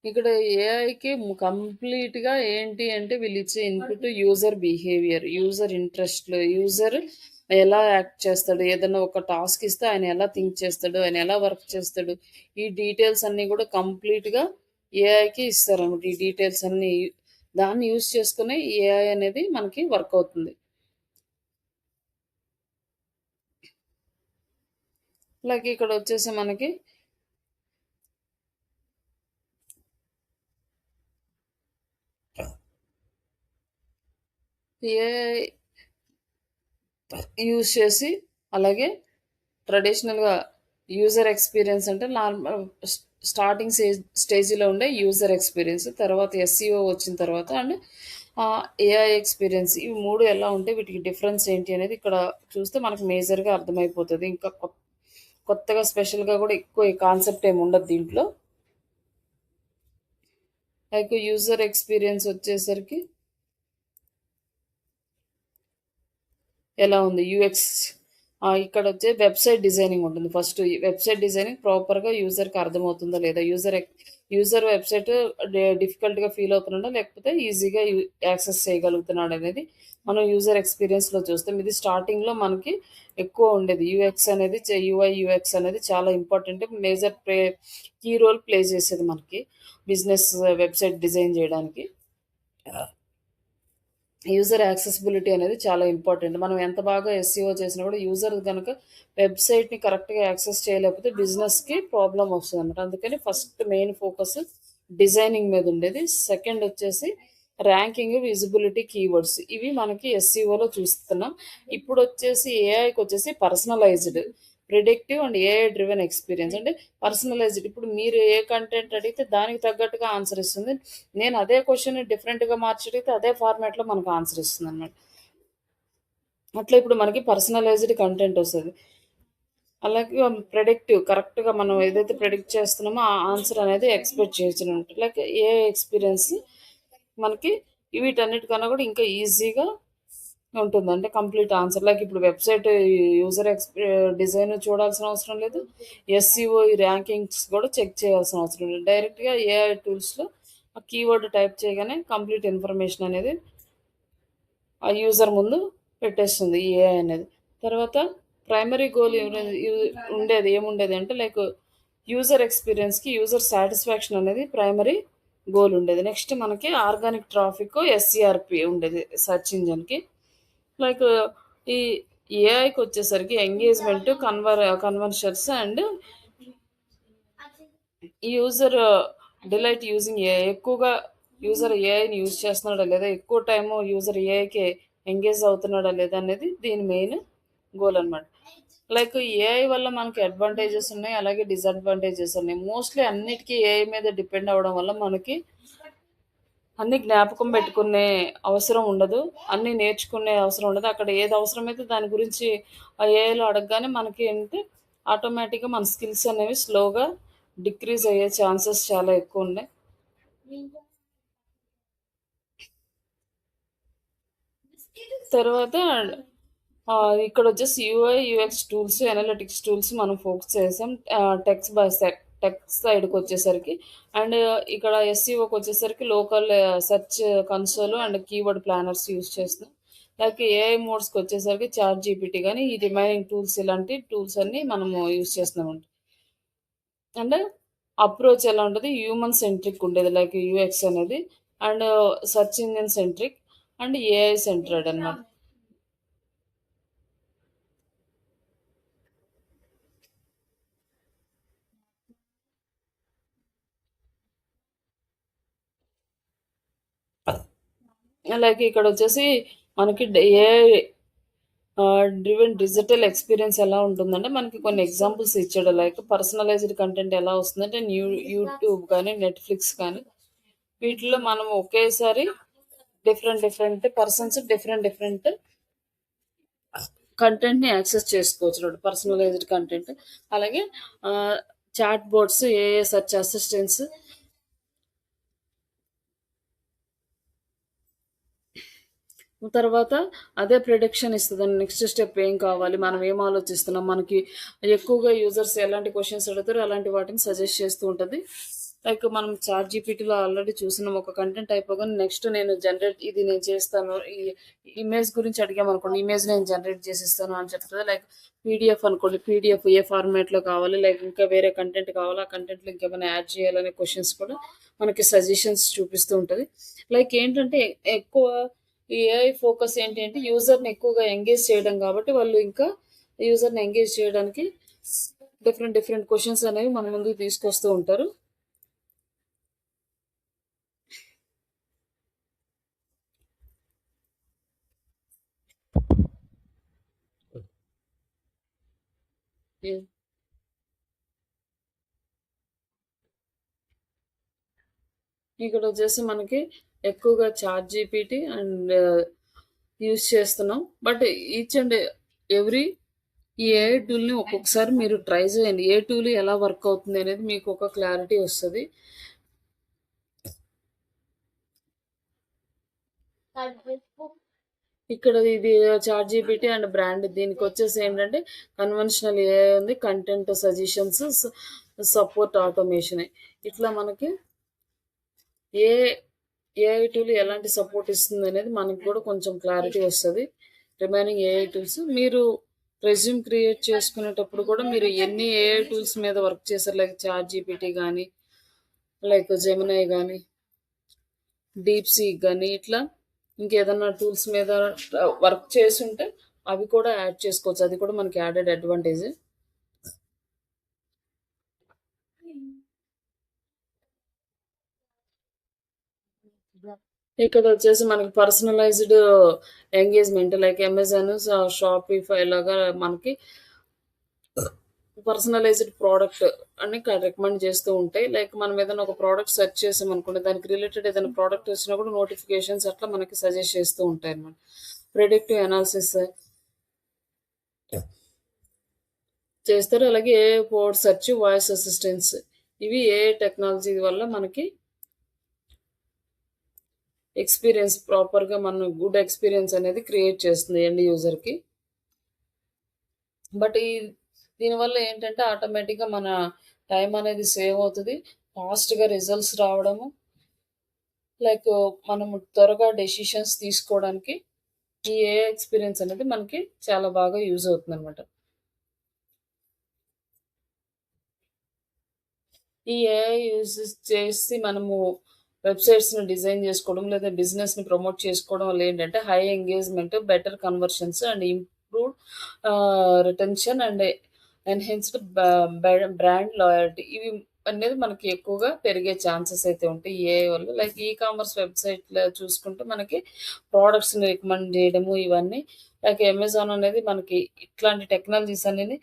ఇక్కడ ఏఐకి కంప్లీట్‌గా ఏంటి అంటే వీళ్ళిచ్చే ఇన్పుట్ యూజర్ బిహేవియర్, యూజర్ ఇంట్రెస్ట్‌లు, యూజర్ ఎలా యాక్ట్ చేస్తాడు, ఏదన్నా ఒక టాస్క్ ఇస్తే ఆయన ఎలా థింక్ చేస్తాడు, ఆయన ఎలా వర్క్ చేస్తాడు, ఈ డీటెయిల్స్ అన్నీ కూడా కంప్లీట్‌గా ఏఐకి ఇస్తారనమాట. ఈ డీటెయిల్స్ అన్నీ దాన్ని యూజ్ చేసుకునే ఏఐ అనేది మనకి వర్క్ అవుతుంది. లైక్ ఇక్కడ వచ్చేసి మనకి ఏఐ యూజ్ చేసి అలాగే ట్రెడిషనల్‌గా యూజర్ ఎక్స్‌పీరియన్స్ అంటే నార్మల్ స్టార్టింగ్ స్టేజ్‌లో ఉండే యూజర్ ఎక్స్‌పీరియన్స్. తర్వాత ఎస్‌సీఓ వచ్చిన తర్వాత అండ్ ఏఐ ఎక్స్‌పీరియన్స్. ఇవి 3 ఎలా ఉంటాయి? వీటికి డిఫరెన్స్ ఏంటి అనేది ఇక్కడ చూస్తే మనకు మేజర్‌గా అర్థమైపోతది. ఇంకా కొత్తగా స్పెషల్‌గా కూడా ఎక్కువ కాన్సెప్ట్ ఏమి ఉండదు దీంట్లో. లైక్ యూజర్ ఎక్స్‌పీరియన్స్ వచ్చేసరికి ఎలా ఉంది? యూఎక్స్ ఇక్కడ వచ్చే వెబ్‌సైట్ డిజైనింగ్ ఉంటుంది. ఫస్ట్ ఈ వెబ్‌సైట్ డిజైనింగ్ ప్రాపర్‌గా యూజర్‌కి అర్థమవుతుందా లేదా? యూజర్ వెబ్‌సైట్ డిఫికల్ట్‌గా ఫీల్ అవుతున్నాడా? లేకపోతే ఈజీగా యాక్సెస్ చేయగలుగుతున్నాడా అనేది మనం యూజర్ ఎక్స్‌పీరియన్స్‌లో చూస్తాం. ఇది స్టార్టింగ్‌లో మనకి ఎక్కువ ఉండేది. యూఎక్స్ అనేది యూఐ, యూఎక్స్ అనేది చాలా important. Major key role play చేసేది మనకి బిజినెస్ వెబ్‌సైట్ డిజైన్ చేయడానికి. యూజర్ యాక్సెసిబిలిటీ అనేది చాలా ఇంపార్టెంట్. మనం ఎంత బాగా ఎస్‌సీఓ చేసినా కూడా యూజర్ గనుక వెబ్‌సైట్‌ని కరెక్ట్‌గా యాక్సెస్ చేయలేకపోతే బిజినెస్‌కి ప్రాబ్లమ్ వస్తదనమాట. అందుకని ఫస్ట్ మెయిన్ ఫోకస్ డిజైనింగ్ మీద ఉండేది. సెకండ్ వచ్చేసి ర్యాంకింగ్, విజిబిలిటీ, కీవర్డ్స్ ఇవి మనకి ఎస్‌సీఓలో చూస్తున్నాం. ఇప్పుడొచ్చేసి ఏఐకొచ్చేసి personalised, predictive and AI driven experience. అంటే పర్సనలైజ్డ్ ఇప్పుడు మీరు ఏ కంటెంట్ అడిగితే దానికి తగ్గట్టుగా ఆన్సర్ ఇస్తుంది. నేను అదే క్వెషన్‌ని డిఫరెంట్‌గా మార్చి అడిగితే అదే ఫార్మాట్‌లో మనకు ఆన్సర్ ఇస్తుందనమాట. అట్లా ఇప్పుడు మనకి పర్సనలైజ్డ్ కంటెంట్ వస్తది. అలాగే ప్రెడిక్టివ్ కరెక్ట్‌గా మనం ఏదైతే ప్రెడిక్ట్ చేస్తున్నామో ఆ ఆన్సర్ అనేది ఎక్స్‌పెక్ట్ చేయొచ్చనమాట. లైక్ ఏఐ ఎక్స్‌పీరియన్స్ మనకి వీటన్నిటికన్నా కూడా ఇంకా ఈజీగా ఉంటుంది. అంటే కంప్లీట్ ఆన్సర్. లైక్ ఇప్పుడు వెబ్‌సైట్ యూజర్ డిజైన్ చూడాల్సిన అవసరం లేదు. ఎస్‌సీఓ ఈ ర్యాంకింగ్స్ కూడా చెక్ చేయాల్సిన అవసరం లేదు. డైరెక్ట్‌గా ఏఐ టూల్స్‌లో ఆ కీవర్డ్ టైప్ చేయగానే కంప్లీట్ ఇన్ఫర్మేషన్ అనేది ఆ యూజర్ ముందు పెట్టేస్తుంది ఈ ఏఐ అనేది. తర్వాత ప్రైమరీ గోల్ ఉండేది ఏముండేది అంటే లైక్ యూజర్ ఎక్స్‌పీరియన్స్‌కి యూజర్ సాటిస్ఫాక్షన్ అనేది ప్రైమరీ గోల్ ఉండేది. నెక్స్ట్ మనకి ఆర్గానిక్ ట్రాఫిక్, ఎస్‌సీఆర్‌పీ ఉండేది సెర్చ్ ఇంజిన్‌కి. లైక్ ఈ ఏఐకొచ్చేసరికి engagement, conversions and user delight using AI. ఎక్కువగా యూజర్ ఏఐని యూజ్ చేస్తున్నాడా లేదా? ఎక్కువ టైము యూజర్ ఏఐకి ఎంగేజ్ అవుతున్నాడా లేదా? అనేది దీని మెయిన్ గోల్ అనమాట. లైక్ ఏఐ వల్ల మనకి అడ్వాంటేజెస్ ఉన్నాయి. అలాగే డిసడ్వాంటేజెస్ ఉన్నాయి. మోస్ట్‌లీ అన్నిటికి ఏఐ మీద డిపెండ్ అవ్వడం వల్ల మనకి అన్నీ జ్ఞాపకం పెట్టుకునే అవసరం ఉండదు. అన్నీ నేర్చుకునే అవసరం ఉండదు. అక్కడ ఏది అవసరమైతే దాని గురించి ఆ ఏఐలో అడగగానే మనకి ఏంటి ఆటోమేటిక్‌గా మన స్కిల్స్ అనేవి స్లోగా డిక్రీజ్ అయ్యే ఛాన్సెస్ చాలా ఎక్కువున్నాయి. తర్వాత ఇక్కడొచ్చేసి UI, UX tools, analytics tools మనం ఫోకస్ చేసాం. టెక్ సైడ్‌కొచ్చేసరికి అండ్ ఇక్కడ ఎస్‌సీఓకొచ్చేసరికి local search console and keyword planners use చేస్తున్నాం. లైక్ ఏఐ మోడ్స్‌కొచ్చేసరికి చాట్ జీపీటీ గాని, ఈ రిమైనింగ్ టూల్స్ ఇలాంటి టూల్స్ అన్నీ మనము యూజ్ చేస్తున్నామండి. అంటే అప్రోచ్ ఎలా ఉంటది? హ్యూమన్ సెంట్రిక్ ఉండేది. లైక్ యూఎక్స్ అనేది. And search engine centric and AI centred అన్నమాట. లైక్ ఇక్కడొచ్చేసి మనకి ఏఐ డ్రివెన్ డిజిటల్ ఎక్స్‌పీరియన్స్ ఎలా ఉంటుందంటే, మనకి కొన్ని ఎగ్జాంపుల్స్ ఇచ్చాడు. లైక్ పర్సనలైజ్డ్ కంటెంట్ ఎలా వస్తుందంటే, యూట్యూబ్ కానీ, నెట్‌ఫ్లిక్స్ కానీ, వీటిల్లో మనం ఒకేసారి different different persons different different కంటెంట్‌ని యాక్సెస్ చేసుకోవచ్చు. Personalised content. అలాగే chat bots, AI search assistants, తర్వాత అదే ప్రిడిక్షన్ ఇస్తదండి. నెక్స్ట్ స్టెప్ ఏం కావాలి? మనం ఏం ఆలోచిస్తున్నాం? మనకి ఎక్కువగా యూజర్స్ ఎలాంటి క్వెషన్స్ అడుగుతారో అలాంటి వాటిని సజెస్ట్ చేస్తూ ఉంటది. లైక్ మనం చాట్ జీపీటీలో ఆల్రెడీ చూసినాం. ఒక కంటెంట్ అయిపోగానే నెక్స్ట్ నేను ఇది నేను చేస్తాను. ఈ ఇమేజ్ గురించి అడిగామనుకోండి, ఇమేజ్ నేను జనరేట్ చేసిస్తాను అని చెప్తది. లైక్ పీడీఎఫ్ అనుకోండి, పీడీఎఫ్ ఏ ఫార్మాట్‌లో కావాలి? లైక్ ఇంకా వేరే కంటెంట్ కావాలా? ఆ కంటెంట్‌లో ఇంకేమైనా యాడ్ చేయాలనే క్వెషన్స్ కూడా మనకి సజెషన్స్ చూపిస్తూ ఉంటది. లైక్ ఏంటంటే ఎక్కువ ఈ ఏఐ ఫోకస్ ఏంటి అంటే యూజర్‌ని ఎక్కువగా ఎంగేజ్ చేయడం కాబట్టి వాళ్ళు ఇంకా యూజర్‌ని ఎంగేజ్ చేయడానికి డిఫరెంట్ డిఫరెంట్ క్వెషన్స్ అనేవి మన ముందుకు తీసుకొస్తూ ఉంటారు. హ్మ్. ఇక్కడొచ్చేసి మనకి ఎక్కువగా చాట్ జీపీటీ అండ్ యూజ్ చేస్తున్నాం. బట్ ఈచ్ అండ్ ఎవ్రీ ఈ ఏఐ టూల్‌ని ఒక్కొక్కసారి మీరు ట్రై చేయండి. ఏ టూల్ ఎలా వర్క్ అవుతుంది అనేది మీకు ఒక క్లారిటీ వస్తది. ఇక్కడ ఇది చాట్ జీపీటీ అండ్ బ్రాండ్ దీనికొచ్చేసి ఏంటంటే కన్వెన్షనల్ ఏఐ ఉంది. Content suggestions, support automation. ఇట్లా మనకి ఏ ఏఐ టూల్ ఎలాంటి సపోర్ట్ ఇస్తుంది అనేది మనకి కూడా కొంచెం క్లారిటీ వస్తది. రిమైనింగ్ ఏఐ టూల్స్ మీరు రెజ్యూమ్ క్రియేట్ చేసుకునేటప్పుడు కూడా మీరు ఎన్ని ఏఐ టూల్స్ మీద వర్క్ చేశారు? లైక్ చాట్ జీపీటీ గానీ, లైక్ జెమినై గానీ, డీప్ సీక్ గానీ ఇట్లా ఇంకేదన్నా టూల్స్ మీద వర్క్ చేసుంటే అవి కూడా యాడ్ చేసుకోవచ్చు. అది కూడా మనకి యాడెడ్ అడ్వాంటేజే. ఇక్కడొచ్చేసి మనకి personalised engagement like Amazon, Shopify లాగా మనకి పర్సనలైజ్డ్ ప్రోడక్ట్ అని రికమెండ్ చేస్తూ ఉంటాయి. లైక్ మనం ఏదైనా ఒక ప్రోడక్ట్ సెర్చ్ చేసామనుకోండి, దానికి రిలేటెడ్ ఏదైనా ప్రోడక్ట్ వచ్చినా కూడా నోటిఫికేషన్స్ అట్లా మనకి సజెస్ట్ చేస్తూ ఉంటాయన్నమాట. ప్రిడిక్టివ్ అనాలిసిస్ చేస్తారు. అలాగే AI powered search, voice assistants ఇవి ఏఐ టెక్నాలజీ వల్ల మనకి ఎక్స్‌పీరియన్స్ ప్రాపర్‌గా మనం గుడ్ ఎక్స్‌పీరియన్స్ అనేది క్రియేట్ చేస్తుంది ఎండ్ యూజర్‌కి. బట్ దీనివల్ల ఏంటంటే ఆటోమేటిక్‌గా మన టైం అనేది సేవ్ అవుతది. ఫాస్ట్‌గా రిజల్ట్స్ రావడము, లైక్ మనము త్వరగా డెసిషన్స్ తీసుకోవడానికి ఈ ఏఐ ఎక్స్‌పీరియన్స్ అనేది మనకి చాలా బాగా యూజ్ అవుతుందనమాట. ఈ ఏఐ యూజ్ చేసి మనము వెబ్‌సైట్స్‌ని డిజైన్ చేసుకోవడం, లేదా బిజినెస్‌ని ప్రమోట్ చేసుకోవడం వల్ల ఏంటంటే high engagement, better conversions and improved retention and enhanced brand loyalty ఇవి అనేది మనకి ఎక్కువగా పెరిగే ఛాన్సెస్ అయితే ఉంటాయి ఈ ఏఐ వల్ల. లైక్ ఈ కామర్స్ వెబ్‌సైట్‌లో చూసుకుంటే మనకి ప్రొడక్ట్స్‌ని రికమెండ్ చేయడము ఇవన్నీ లైక్ అమెజాన్ అనేది మనకి ఇట్లాంటి టెక్నాలజీస్ అనేది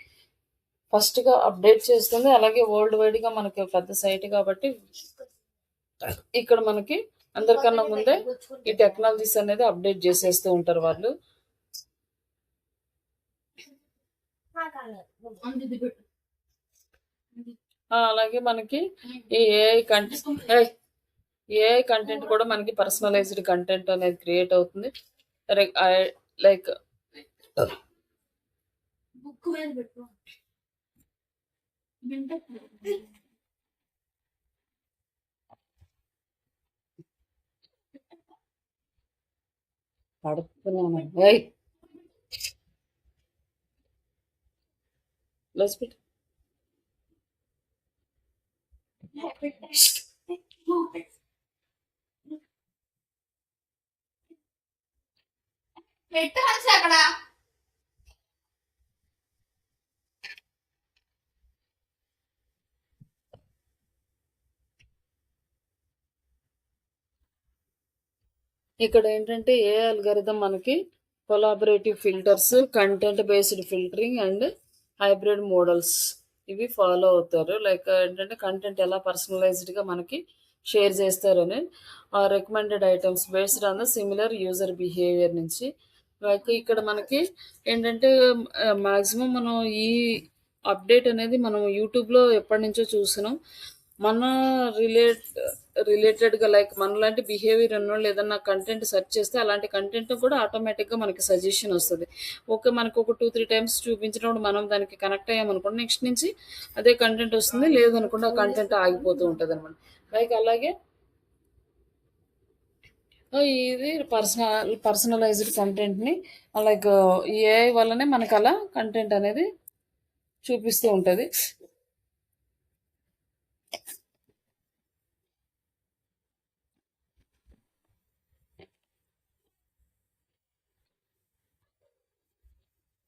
ఫస్ట్‌గా అప్‌డేట్ చేస్తుంది. అలాగే వరల్డ్ వైడ్‌గా మనకి పెద్ద సైట్ కాబట్టి ఇక్కడ మనకి అందరికన్నా ముందే ఈ టెక్నాలజీస్ అనేది అప్‌డేట్ జేసేస్తూ ఉంటారు వాళ్ళు. అలాగే మనకి ఈ ఏఐ కంటెంట్ కూడా మనకి పర్సనలైజ్డ్ కంటెంట్ అనేది క్రియేట్ అవుతుంది. లైక్ పడుతున్నాను. లెట్స్ ఇక్కడ ఏంటంటే ఏ అల్గారిథం మనకి collaborative filters, content based filtering and hybrid models ఇవి ఫాలో అవుతారు. లైక్ ఏంటంటే కంటెంట్ ఎలా పర్సనలైజ్డ్గా మనకి షేర్ చేస్తారని recommended items based on the similar user behaviour నుంచి. లైక్ ఇక్కడ మనకి ఏంటంటే మ్యాక్సిమం మనం ఈ అప్డేట్ అనేది మనం యూట్యూబ్లో ఎప్పటి నుంచో చూస్తున్నాం. మన రిలేటెడ్గా లైక్ మనలాంటి బిహేవియర్ ఉన్నోళ్ళు ఏదన్నా కంటెంట్ సెర్చ్ చేస్తే అలాంటి కంటెంట్ కూడా ఆటోమేటిక్గా మనకి సజెషన్ వస్తుంది. ఓకే, మనకు ఒక 2-3 టైమ్స్ చూపించినప్పుడు మనం దానికి కనెక్ట్ అయ్యామనుకోండి, నెక్స్ట్ నుంచి అదే కంటెంట్ వస్తుంది. లేదనుకోండి ఆ కంటెంట్ ఆగిపోతూ ఉంటుంది అనమాట. లైక్ అలాగే ఇది పర్సనలైజ్డ్ కంటెంట్ని లైక్ ఏఐ వల్లనే మనకు అలా కంటెంట్ అనేది చూపిస్తూ ఉంటుంది.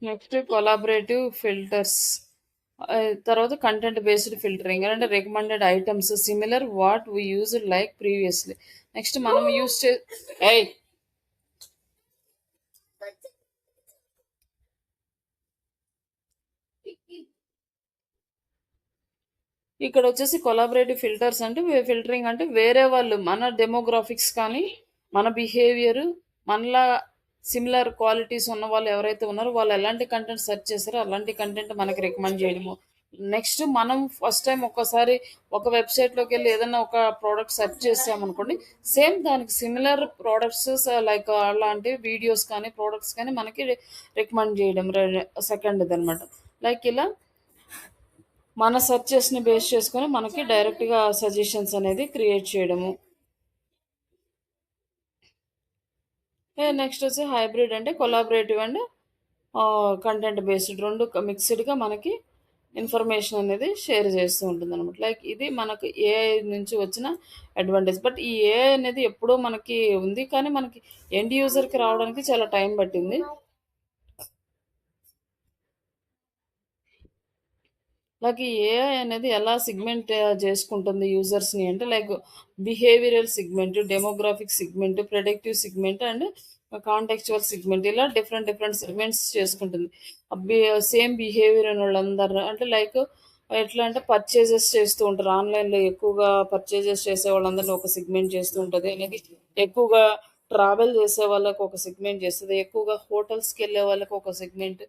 నెక్స్ట్ కొలాబరేటివ్ ఫిల్టర్స్, తర్వాత కంటెంట్ బేస్డ్ ఫిల్టరింగ్ అంటే recommended items similar what we use like previously. Next మనం యూజ్ ఇక్కడ వచ్చేసి కొలాబరేటివ్ ఫిల్టర్స్ అంటే ఫిల్టరింగ్ అంటే వేరే వాళ్ళు మన డెమోగ్రాఫిక్స్ కానీ మన బిహేవియర్ మనలా సిమిలర్ క్వాలిటీస్ ఉన్న వాళ్ళు ఎవరైతే ఉన్నారో వాళ్ళు ఎలాంటి కంటెంట్ సెర్చ్ చేస్తారో అలాంటి కంటెంట్ మనకి రికమెండ్ చేయడము. నెక్స్ట్ మనం ఫస్ట్ టైం ఒక్కసారి ఒక వెబ్సైట్లోకి వెళ్ళి ఏదైనా ఒక ప్రోడక్ట్ సెర్చ్ చేసామనుకోండి, సేమ్ దానికి సిమిలర్ ప్రోడక్ట్స్ లైక్ అలాంటి వీడియోస్ కానీ ప్రోడక్ట్స్ కానీ మనకి రికమెండ్ చేయడం సెకండ్ అనమాట. లైక్ ఇలా మన సెర్చెస్ని బేస్ చేసుకొని మనకి డైరెక్ట్గా సజెషన్స్ అనేది క్రియేట్ చేయడము. నెక్స్ట్ వచ్చి హైబ్రిడ్ అంటే కొలాబరేటివ్ అండ్ కంటెంట్ బేస్డ్ రెండు మిక్స్డ్గా మనకి ఇన్ఫర్మేషన్ అనేది షేర్ చేస్తూ ఉంటుంది అనమాట. లైక్ ఇది మనకు ఏఐ నుంచి వచ్చిన అడ్వాంటేజ్. బట్ ఈ ఏఐ అనేది ఎప్పుడో మనకి ఉంది, కానీ మనకి ఎండ్ యూజర్కి రావడానికి చాలా టైం పట్టింది. లైక్ ఈ ఏఐ అనేది ఎలా సిగ్మెంట్ చేసుకుంటుంది యూజర్స్ని అంటే like behavioural segment, demographic segment, predictive segment and contextual segment ఇలా డిఫరెంట్ సిగ్మెంట్స్ చేసుకుంటుంది. సేమ్ బిహేవియర్ ఉన్న వాళ్ళందరూ అంటే లైక్ ఎట్లా అంటే పర్చేజెస్ చేస్తూ ఉంటారు ఆన్లైన్లో ఎక్కువగా పర్చేజెస్ చేసే వాళ్ళందరినీ ఒక సిగ్మెంట్ చేస్తూ ఉంటుంది. అనేది ఎక్కువగా ట్రావెల్ చేసే వాళ్ళకి ఒక సెగ్మెంట్ చేస్తుంది, ఎక్కువగా హోటల్స్కి వెళ్ళే వాళ్ళకి ఒక సెగ్మెంట్.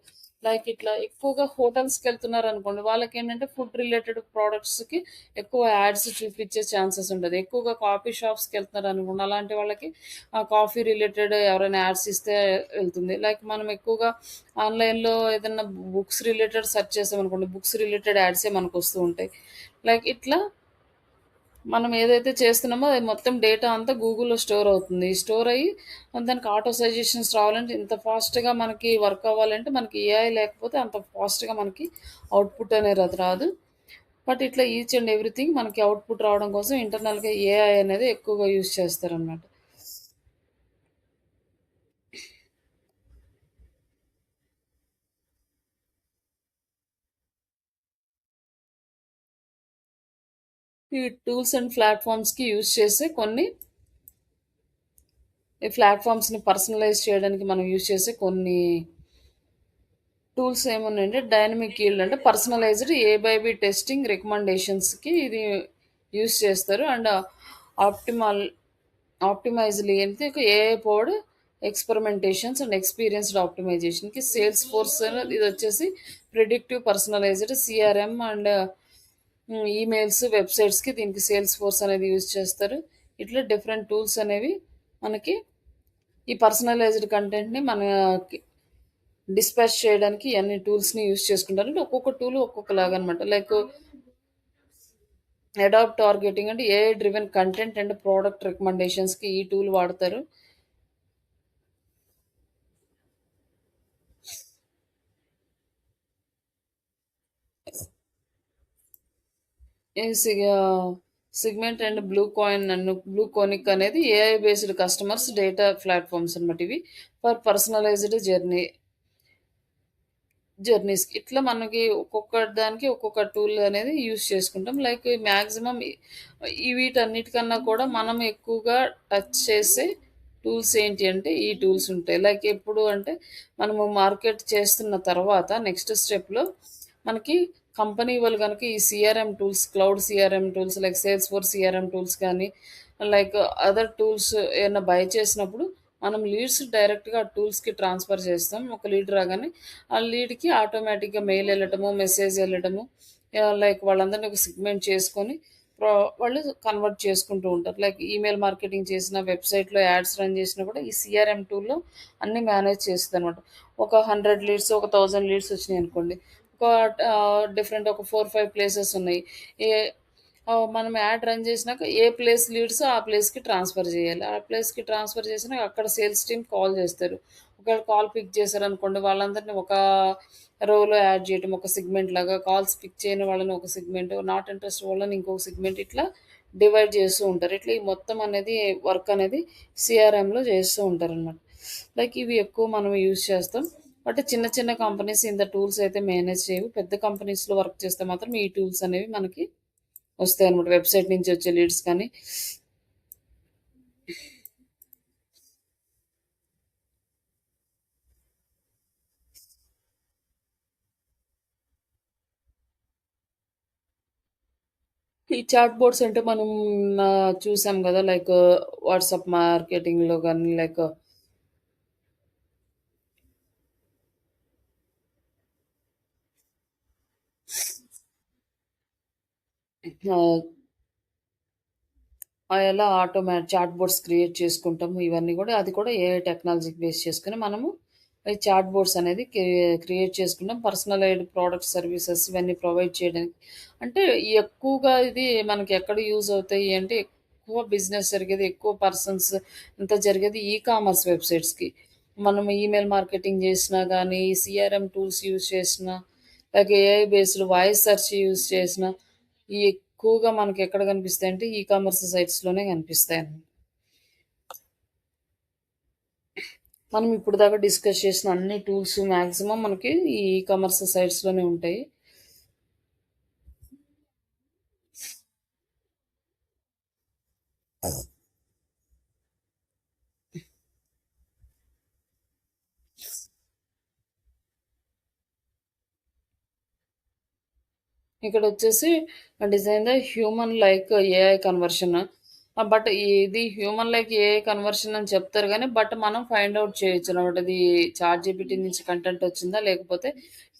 లైక్ ఇట్లా ఎక్కువగా హోటల్స్కి వెళ్తున్నారు అనుకోండి, వాళ్ళకి ఏంటంటే ఫుడ్ రిలేటెడ్ ప్రోడక్ట్స్కి ఎక్కువ యాడ్స్ చూపించే ఛాన్సెస్ ఉంటుంది. ఎక్కువగా కాఫీ షాప్స్కి వెళ్తున్నారు అనుకోండి, అలాంటి వాళ్ళకి ఆ కాఫీ రిలేటెడ్ ఎవరైనా యాడ్స్ ఇస్తే వెళ్తుంది. లైక్ మనం ఎక్కువగా ఆన్లైన్లో ఏదైనా బుక్స్ రిలేటెడ్ సెర్చ్ చేసామనుకోండి, బుక్స్ రిలేటెడ్ యాడ్సే మనకు వస్తూ ఉంటాయి. లైక్ ఇట్లా మనం ఏదైతే చేస్తున్నామో అది మొత్తం డేటా అంతా గూగుల్లో స్టోర్ అవుతుంది. స్టోర్ అయ్యి దానికి ఆటో సజెషన్స్ రావాలంటే ఇంత ఫాస్ట్గా మనకి వర్క్ అవ్వాలంటే మనకి ఏఐ లేకపోతే అంత ఫాస్ట్గా మనకి అవుట్పుట్ అనేది అది రాదు. బట్ ఇట్లా ఈచ్ అండ్ ఎవ్రీథింగ్ మనకి అవుట్పుట్ రావడం కోసం ఇంటర్నల్గా ఏఐ అనేది ఎక్కువగా యూజ్ చేస్తారన్నమాట. ఈ టూల్స్ అండ్ ప్లాట్ఫామ్స్కి యూజ్ చేసే కొన్ని ఈ ప్లాట్ఫామ్స్ని పర్సనలైజ్ చేయడానికి మనం యూజ్ చేసే కొన్ని టూల్స్ ఏమున్నాయంటే డైనమిక్ ఈల్డ్ అంటే పర్సనలైజ్డ్ ఏ/బి టెస్టింగ్ రికమెండేషన్స్కి ఇది యూజ్ చేస్తారు. అండ్ ఆప్టిమైజ్లీ అంటే AI powered experimentations and experienced ఆప్టిమైజేషన్కి సేల్స్ ఫోర్స్ ఇది వచ్చేసి predictive personalised CRM and emails వెబ్సైట్స్కి దీనికి సేల్స్ ఫోర్స్ అనేది యూజ్ చేస్తారు. ఇట్లా డిఫరెంట్ టూల్స్ అనేవి మనకి ఈ పర్సనలైజ్డ్ కంటెంట్ని మనకి డిస్పాచ్ చేయడానికి అన్ని టూల్స్ని యూజ్ చేసుకుంటారు. అంటే ఒక్కొక్క టూల్ ఒక్కొక్కలాగా అనమాట. లైక్ అడాప్ట్ టార్గెటింగ్ అంటే AI driven content and product రికమెండేషన్స్కి ఈ టూల్ వాడతారు. సిగ్మెంట్ అండ్ బ్లూ కోనిక్ అనేది AI based customers data platforms అనమాట. ఇవి ఫర్ పర్సనలైజ్డ్ జర్నీస్. ఇట్లా మనకి ఒక్కొక్క దానికి ఒక్కొక్క టూల్ అనేది యూజ్ చేసుకుంటాం. లైక్ మ్యాక్సిమం ఈ వీటన్నిటికన్నా కూడా మనం ఎక్కువగా టచ్ చేసే టూల్స్ ఏంటి అంటే ఈ టూల్స్ ఉంటాయి. లైక్ ఎప్పుడు అంటే మనము మార్కెట్ చేస్తున్న తర్వాత నెక్స్ట్ స్టెప్‌లో మనకి కంపెనీ వాళ్ళు గనుక ఈ సీఆర్ఎం tools, cloud సీఆర్ఎం tools like sales force సీఆర్ఎం tools కానీ, లైక్ అదర్ టూల్స్ ఏమన్నా బై చేసినప్పుడు మనం లీడ్స్ డైరెక్ట్‌గా ఆ టూల్స్‌కి ట్రాన్స్‌ఫర్ చేస్తాం. ఒక లీడ్ రాగానే ఆ లీడ్‌కి ఆటోమేటిక్‌గా మెయిల్ ఎళ్ళటము, మెసేజ్ ఎళ్ళటము, లైక్ వాళ్ళందరిని ఒక సెగ్మెంట్ చేసుకొని ప్రో వాళ్ళు కన్వర్ట్ చేసుకుంటూ ఉంటారు. లైక్ ఈమెయిల్ మార్కెటింగ్ చేసిన, వెబ్‌సైట్‌లో యాడ్స్ రన్ చేసినా కూడా ఈ సీఆర్ఎం టూల్‌లో అన్నీ మేనేజ్ చేస్తదనమాట. ఒక 100 లీడ్స్, ఒక 1000 లీడ్స్ వచ్చినాయనుకోండి. ఒక డిఫరెంట్ ఒక 4, 5 ప్లేసెస్ ఉన్నాయి. ఏ మనం యాడ్ రన్ చేసినాక ఏ ప్లేస్ లీడ్స్ ఆ ప్లేస్‌కి ట్రాన్స్‌ఫర్ చేయాలి. ఆ ప్లేస్‌కి ట్రాన్స్‌ఫర్ చేసినాక అక్కడ సేల్స్ టీమ్ కాల్ చేస్తారు. ఒకవేళ కాల్ పిక్ చేశారనుకోండి, వాళ్ళందరిని ఒక రోలో యాడ్ చేయటం, ఒక సెగ్మెంట్ లాగా. కాల్స్ పిక్ చేయని వాళ్ళని ఒక సెగ్మెంట్, నాట్ ఇంట్రెస్ట్ వాళ్ళని ఇంకొక సెగ్మెంట్, ఇట్లా డివైడ్ చేస్తూ ఉంటారు. ఇట్లా ఈ మొత్తం అనేది వర్క్ అనేది సీఆర్ఎంలో చేస్తూ ఉంటారనమాట. లైక్ ఇవి ఎక్కువ మనం యూజ్ చేస్తాం. బట్ చిన్న చిన్న కంపెనీస్ ఇంత టూల్స్ అయితే మేనేజ్ చేయవు. పెద్ద కంపెనీస్‌లో వర్క్ చేస్తే మాత్రం ఈ టూల్స్ అనేవి మనకి వస్తాయన్నమాట. వెబ్‌సైట్ నుంచి వచ్చే లీడ్స్ కానీ. ఈ చాట్ బోర్డ్స్ అంటే మనం చూసాం గదా! లైక్ వాట్సాప్ మార్కెటింగ్‌లో గాని లైక్ ఆహ్, ఎలా చాట్ బోర్డ్స్ క్రియేట్ చేసుకుంటాము. ఇవన్నీ గూడా అది కూడా ఏఐ టెక్నాలజీకి బేస్ చేసుకొని మనము ఈ చాట్ బోర్డ్స్ అనేది క్రియేట్ చేసుకున్నాం. పర్సనలైజ్డ్ ప్రొడక్ట్స్, సర్వీసెస్ ఇవన్నీ ప్రొవైడ్ చేయడానికి. అంటే ఎక్కువగా ఇది మనకి ఎక్కడ యూజ్ అవుతాయి అంటే ఎక్కువ బిజినెస్ జరిగేది, ఎక్కువ పర్సన్స్ ఇంత జరిగేది కామర్స్ వెబ్‌సైట్స్‌కి. మనం ఈమెయిల్ మార్కెటింగ్ చేసినా గానీ, సీఆర్ఎం టూల్స్ యూజ్ చేసినా, లేక AI based voice search use చేసినా, ఈ ఎక్కువగా మనకెక్కడ కనిపిస్తాయంటే కామర్స్ సైట్స్‌లోనే కనిపిస్తాయన్నమాట. మనం ఇప్పుడు దాకా డిస్కస్ చేసిన అన్ని టూల్స్ మాక్సిమం మనకి కామర్స్ సైట్స్‌లోనే ఉంటాయి. ఇక్కడొచ్చేసి design the human like AI conversion. But ఇది హ్యూమన్ లైక్ ఏఐ కన్వర్షన్ అని చెప్తారు గానీ, బట్ మనం ఫైండ్ ఔట్ చేయొచ్చనమాట. ఇది చాట్‌జీపీటీ నుంచి కంటెంట్ వచ్చిందా? లేకపోతే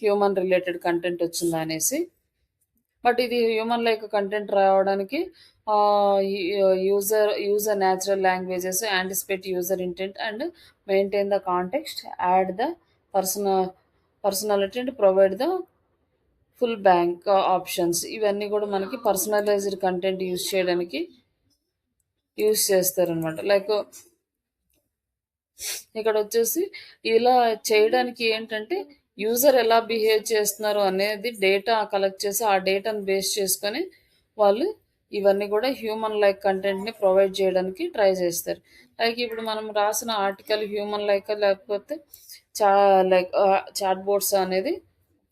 హ్యూమన్ రిలేటెడ్ కంటెంట్ వచ్చిందా అనేసి. బట్ ఇది హ్యూమన్ లైక్ కంటెంట్ రావడానికి ah, user natural languages, anticipate user intent and maintain the context, add the persona personality and provide the fallback options. ఇవన్నీ కూడా మనకి పర్సనలైజ్డ్ కంటెంట్ యూజ్ చేయడానికి use చేస్తారనమాట. Like ఇక్కడొచ్చేసి ఇలా చేయడానికి ఏంటంటే, యూజర్ ఎలా బిహేవ్ చేస్తున్నారు అనేది డేటా కలెక్ట్ చేసి, ఆ డేటాను బేస్ చేసుకొని వాళ్ళు ఇవన్నీ కూడా హ్యూమన్ లైక్ కంటెంట్‌ని ప్రొవైడ్ చేయడానికి ట్రై చేస్తారు. లైక్ ఇప్పుడు మనం రాసిన ఆర్టికల్ హ్యూమన్ లైకా లేకపోతే చా చాట్ బోట్స్ అనేది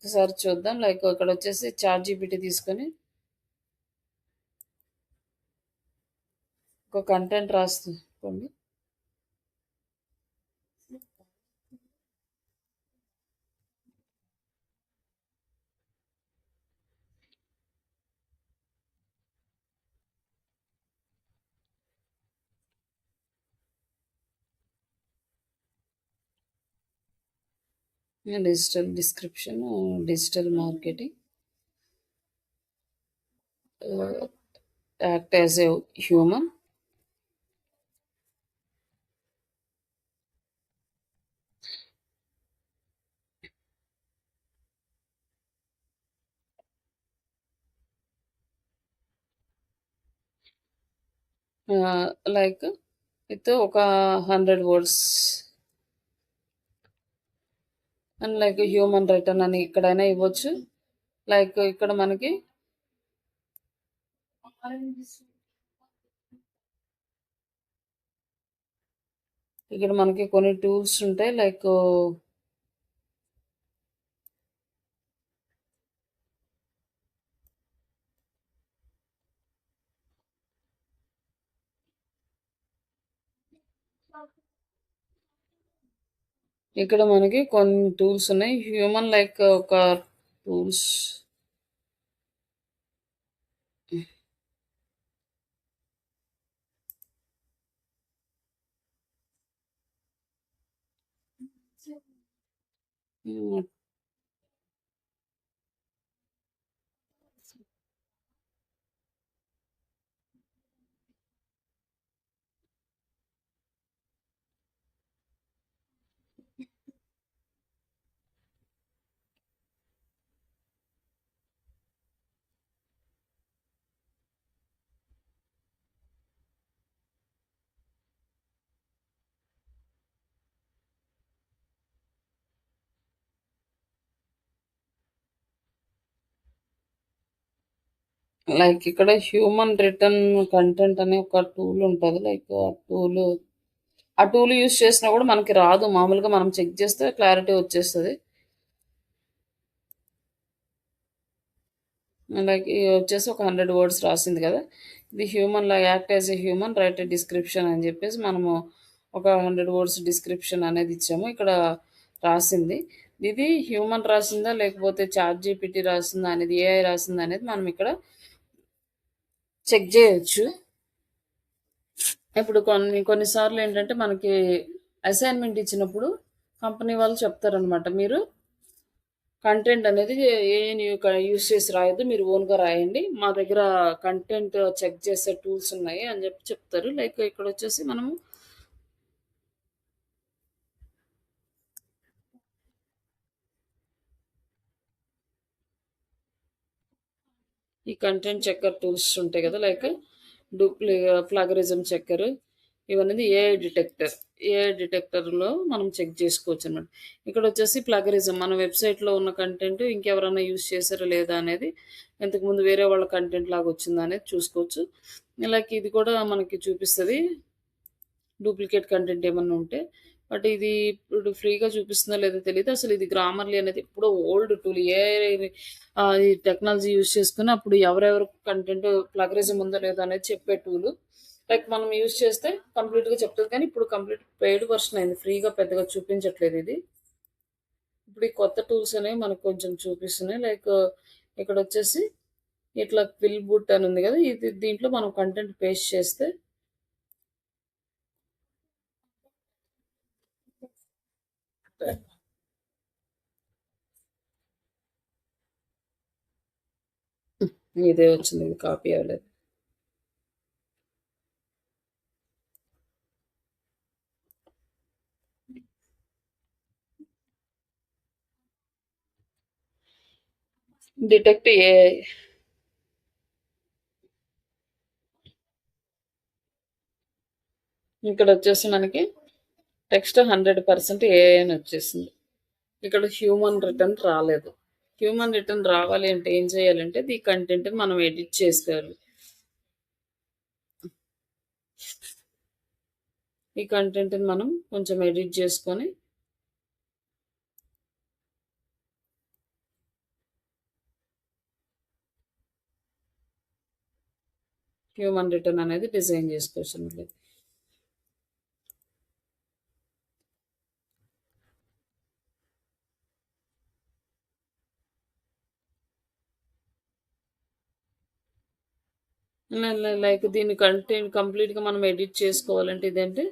ఒకసారి చూద్దాం. లైక్ ఇక్కడొచ్చేసి చాట్‌జీపీటీ తీసుకొని ఒక కంటెంట్ రాసుకోండి. Digital description, digital marketing, act as a human, like with ఒక 100 words and like human return అని ఇక్కడైనా ఇవ్వచ్చు. లైక్ ఇక్కడ మనకి ఇక్కడ మనకి కొన్ని టూల్స్ ఉంటాయి. లైక్ ఇక్కడ మనకి కొన్ని టూల్స్ ఉన్నాయి. హ్యూమన్ లైక్ ఒక టూల్స్. హ్మ్. లైక్ ఇక్కడ హ్యూమన్ రిటర్న్ కంటెంట్ అనే ఒక టూల్ ఉంటది. లైక్ ఆ టూల్ యూజ్ చేసినా కూడా మనకి రాదు. మామూలుగా మనం చెక్ చేస్తే క్లారిటీ వచ్చేస్తది. లైక్ ఇది వచ్చేసి ఒక 100 వర్డ్స్ రాసింది కదా! ఇది human act as a human write a description అని చెప్పేసి మనము ఒక 100 వర్డ్స్ డిస్క్రిప్షన్ అనేది ఇచ్చాము. ఇక్కడ రాసింది. ఇది హ్యూమన్ రాసిందా? లేకపోతే చాట్‌జీపీటీ రాసిందా? అనేది ఏఐ రాసిందా? అనేది మనం ఇక్కడ చెక్ చేయొచ్చు. ఇప్పుడు కొన్ని సార్లు ఏంటంటే మనకి అసైన్‌మెంట్ ఇచ్చినప్పుడు కంపెనీ వాళ్ళు చెప్తారనమాట. మీరు కంటెంట్ అనేది ఏఐని యూజ్ చేసి రాయొద్దు. మీరు ఓన్‌గా రాయండి. మా దగ్గర కంటెంట్ చెక్ చేసే టూల్స్ ఉన్నాయి అని చెప్పి చెప్తారు. లైక్ ఇక్కడొచ్చేసి మనము ఈ కంటెంట్ చెక్కర్ టూల్స్ ఉంటాయి కదా! లైక్ ప్లగరిజం చెక్కర్ ఇవన్నీ ఏఐ డిటెక్టర్‌లో మనం చెక్ చేసుకోవచ్చనమాట. ఇక్కడొచ్చేసి ప్లగరిజం మన వెబ్‌సైట్‌లో ఉన్న కంటెంట్ ఇంకెవరైనా యూజ్ చేశారా లేదా అనేది, ఇంతకుముందు వేరే వాళ్ళ కంటెంట్ లాగా వచ్చిందా అనేది చూసుకోవచ్చు. లైక్ ఇది కూడా మనకి చూపిస్తది. డూప్లికేట్ కంటెంట్ ఏమన్నా ఉంటే. బట్ ఇది ఇప్పుడు ఫ్రీగా చూపిస్తుందో లేదో తెలీదు. అసలు ఇది గ్రామర్‌లీ అనేది ఎప్పుడో ఓల్డ్ టూల్. ఏఐ ఈ టెక్నాలజీ యూజ్ చేసుకొని అప్పుడు ఎవరెవరు కంటెంట్ ప్లగరిజం ఉందో లేదో అనేది చెప్పే టూలు. లైక్ మనం యూజ్ చేస్తే కంప్లీట్‌గా చెప్తది. కానీ ఇప్పుడు కంప్లీట్ పెయిడ్ వర్షన్ అయింది. ఫ్రీగా పెద్దగా చూపించట్లేదు ఇది. ఇప్పుడు ఈ కొత్త టూల్స్ అనేవి మనకు కొంచెం చూపిస్తున్నాయి. లైక్ ఇక్కడొచ్చేసి ఇట్లా క్విల్ బుట్ అని ఉంది కదా! దీంట్లో మనం కంటెంట్ పేస్ట్ చేస్తే ఇదే వచ్చింది. ఇది కాపీ అవ్వలేదు. Detect AI. ఇక్కడొచ్చేసి మనకి టెక్స్ట్ 100% ఏఐ అని వచ్చేసింది. ఇక్కడ హ్యూమన్ రిటర్న్ రాలేదు. హ్యూమన్ రిటర్న్ రావాలి అంటే ఏం చేయాలంటే ఈ కంటెంట్‌ని మనం ఎడిట్ చేసుకోవాలి. ఈ కంటెంట్‌ని మనం కొంచెం ఎడిట్ చేసుకొని హ్యూమన్ రిటర్న్ అనేది డిజైన్ చేసుకోవచ్చండి. లైక్ దీని కంటెంట్ కంప్లీట్‌గా మనం ఎడిట్ చేసుకోవాలంటే ఇదంటే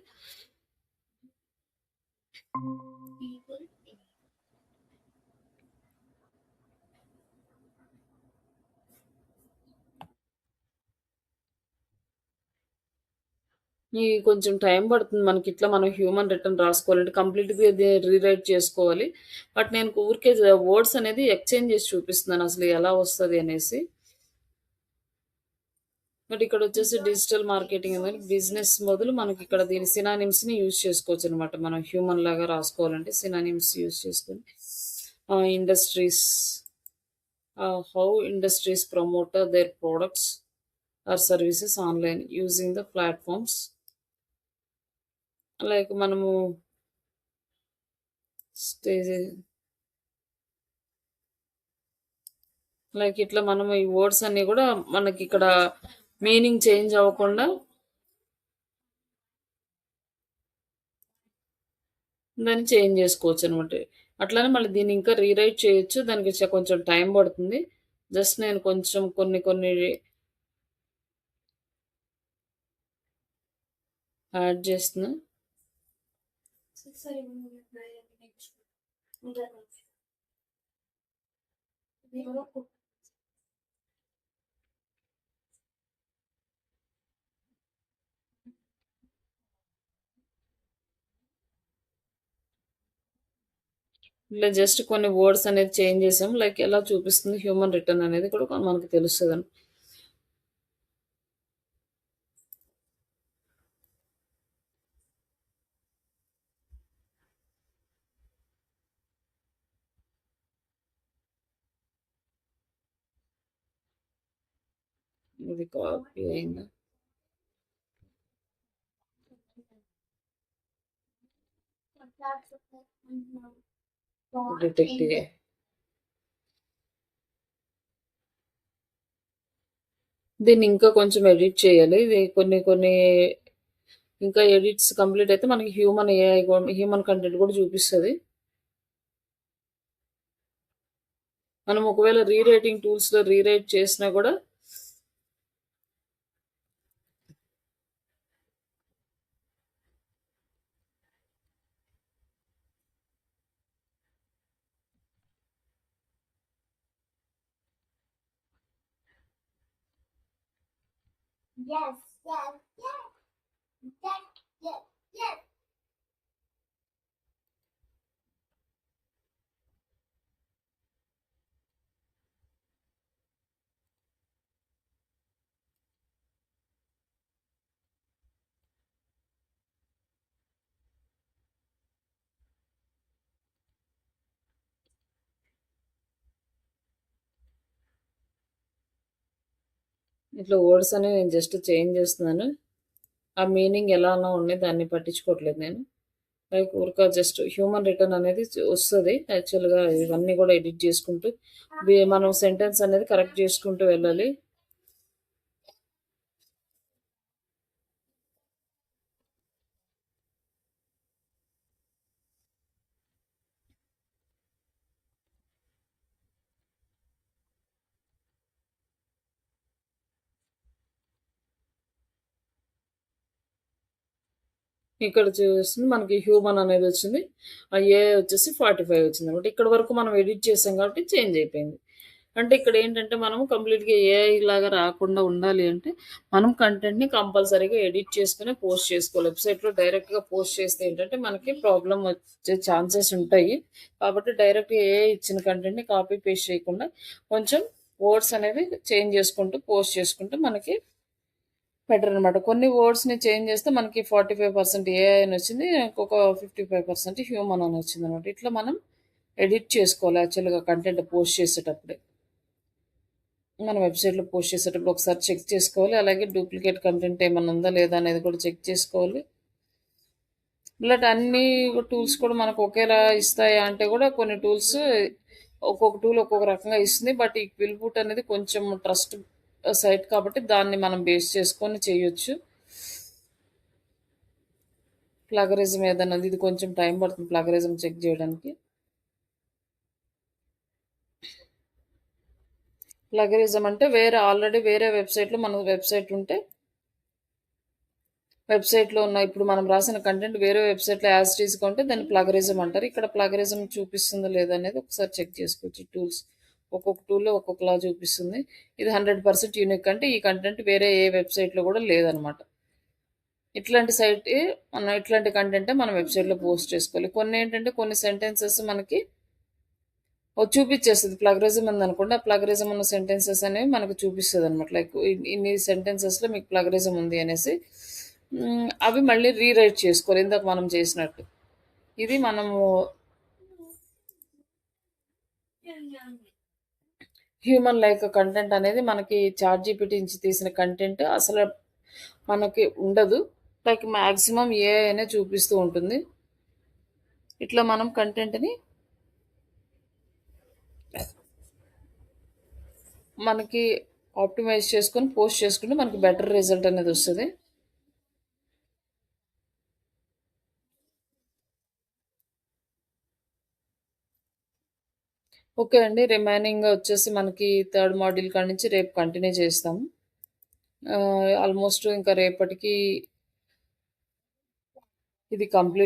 ఈ కొంచెం టైం పడుతుంది మనకి. ఇట్లా మనం హ్యూమన్ రిటర్న్ రాసుకోవాలంటే కంప్లీట్‌గా ఇది రీరైట్ చేసుకోవాలి. బట్ నేను ఊరికే వర్డ్స్ అనేది ఎక్స్‌చేంజ్ చేసి చూపిస్తున్నాను అసలు ఎలా వస్తది అనేసి. బట్ ఇక్కడొచ్చేసి డిజిటల్ మార్కెటింగ్ అనేది బిజినెస్ బదులు మనకి ఇక్కడ దీని సినానిమ్స్‌ని యూజ్ చేసుకోవచ్చనమాట. మనం హ్యూమన్ లాగా రాసుకోవాలంటే సినానిమ్స్ యూజ్ చేసుకొని industries how industries promote their products or services online using the platforms like మనము స్టేజ్ లైక్ ఇట్లా మనం ఈ వర్డ్స్ అన్ని కూడా మనకి ఇక్కడ మీనింగ్ చేంజ్ అవ్వకుండా దాన్ని చేంజ్ చేసుకోవచ్చు అనమాట. అట్లానే మళ్ళీ దీన్ని ఇంకా రీరైట్ చేయొచ్చు. దానికి కొంచెం టైం పడుతుంది. జస్ట్ నేను కొంచెం కొన్ని కొన్ని యాడ్ చేస్తున్నా. ఇట్లా జస్ట్ కొన్ని వర్డ్స్ అనేది చేంజ్ చేసాం. లైక్ ఎలా చూపిస్తుంది హ్యూమన్ రిటర్న్ అనేది కూడా మనకు తెలుస్తుంది. ఇది కాపీ అయిందా? డిటెక్టివ్ దీన్ని ఇంకా కొంచెం ఎడిట్ చేయాలి. ఇది కొన్ని కొన్ని ఇంకా ఎడిట్స్ కంప్లీట్ అయితే మనకి హ్యూమన్ ఏఐ హ్యూమన్ కంటెంట్ కూడా చూపిస్తుంది. మనం ఒకవేళ రీరైటింగ్ టూల్స్లో రీరైట్ చేసినా కూడా ఇట్లా వర్డ్స్ అనేవి నేను జస్ట్ చేంజ్ చేస్తున్నాను. ఆ మీనింగ్ ఎలానో ఉన్నాయి, దాన్ని పట్టించుకోవట్లేదు నేను. లైక్ ఊరిక జస్ట్ హ్యూమన్ రిటర్న్ అనేది వస్తుంది. యాక్చువల్గా ఇవన్నీ కూడా ఎడిట్ చేసుకుంటూ మనం సెంటెన్స్ అనేది కరెక్ట్ చేసుకుంటూ వెళ్ళాలి. ఇక్కడ చూస్తుంది మనకి హ్యూమన్ అనేది వచ్చింది. ఆ ఏ వచ్చేసి 45 వచ్చింది అనమాట. ఇక్కడ వరకు మనం ఎడిట్ చేసాం కాబట్టి చేంజ్ అయిపోయింది. అంటే ఇక్కడ ఏంటంటే మనము కంప్లీట్గా ఏఐ లాగా రాకుండా ఉండాలి అంటే మనం కంటెంట్ని కంపల్సరీగా ఎడిట్ చేసుకుని పోస్ట్ చేసుకోవాలి. వెబ్సైట్లో డైరెక్ట్గా పోస్ట్ చేస్తే ఏంటంటే మనకి ప్రాబ్లం వచ్చే ఛాన్సెస్ ఉంటాయి. కాబట్టి డైరెక్ట్గా ఏఐ ఇచ్చిన కంటెంట్ని కాపీ పేస్ట్ చేయకుండా కొంచెం వర్డ్స్ అనేవి చేంజ్ చేసుకుంటూ పోస్ట్ చేసుకుంటూ మనకి బెటర్ అనమాట. కొన్ని వర్డ్స్ని చేంజ్ చేస్తే మనకి 45% ఏఐ అని వచ్చింది, ఇంకొక 55% హ్యూమన్ అని వచ్చింది అనమాట. ఇట్లా మనం ఎడిట్ చేసుకోవాలి యాక్చువల్గా కంటెంట్ పోస్ట్ చేసేటప్పుడే. మన వెబ్సైట్లో పోస్ట్ చేసేటప్పుడు ఒకసారి చెక్ చేసుకోవాలి. అలాగే డూప్లికేట్ కంటెంట్ ఏమైనా ఉందా లేదా అనేది కూడా చెక్ చేసుకోవాలి. ఇలాంటి అన్ని టూల్స్ కూడా మనకు ఒకేలా ఇస్తాయా అంటే కూడా కొన్ని టూల్స్ ఒక్కొక్క టూల్ ఒక్కొక్క రకంగా ఇస్తుంది. బట్ ఈ క్విల్బుట్ అనేది కొంచెం ట్రస్ట్ సైట్ కాబట్టి దాన్ని మనం బేస్ చేసుకొని చేయొచ్చు. ప్లగరిజం ఏదన్నది ఇది కొంచెం టైం పడుతుంది ప్లగరిజం చెక్ చేయడానికి. ప్లగరిజం అంటే ఆల్రెడీ వేరే వెబ్సైట్లో మన వెబ్సైట్ ఉంటే వెబ్సైట్లో ఉన్న ఇప్పుడు మనం రాసిన కంటెంట్ వేరే వెబ్సైట్లో యాజ్ టీజ్గా ఉంటే దాన్ని ప్లగరిజం అంటారు. ఇక్కడ ప్లగరిజం చూపిస్తుందో లేదనేది ఒకసారి చెక్ చేసుకోవచ్చు. టూల్స్ ఒక్కొక్క టూల్లో ఒక్కొక్కలా చూపిస్తుంది. ఇది 100% యూనిక్ అంటే ఈ కంటెంట్ వేరే ఏ వెబ్సైట్లో కూడా లేదనమాట. ఇట్లాంటి ఇట్లాంటి కంటెంటే మనం వెబ్సైట్లో పోస్ట్ చేసుకోవాలి. కొన్ని ఏంటంటే కొన్ని సెంటెన్సెస్ మనకి చూపించేస్తుంది. ప్లగరిజం ఉందనుకోండి, ఆ ప్లగరిజం ఉన్న సెంటెన్సెస్ అనేవి మనకు చూపిస్తుంది అనమాట. లైక్ ఇన్ని సెంటెన్సెస్లో మీకు ప్లగరిజం ఉంది అనేసి అవి మళ్ళీ రీరైట్ చేసుకోవాలి ఇందాక మనం చేసినట్టు. ఇది మనము హ్యూమన్ లైక్ కంటెంట్ అనేది మనకి చాట్‌జీపీటీ నుంచి తీసిన కంటెంట్ అసలు మనకి ఉండదు. లైక్ మాక్సిమం ఏఐ అనే చూపిస్తూ ఉంటుంది. ఇట్లా మనం కంటెంట్‌ని మనకి ఆప్టిమైజ్ చేసుకొని పోస్ట్ చేసుకుంటే మనకి బెటర్ రిజల్ట్ అనేది వస్తది. ఓకే అండి. రిమైనింగ్ వచ్చేసి మనకి థర్డ్ మాడ్యూల్ కాడ నుంచి రేపు కంటిన్యూ చేస్తాము. ఆల్మోస్ట్ ఇంకా రేపటికి ఇది కంప్లీట్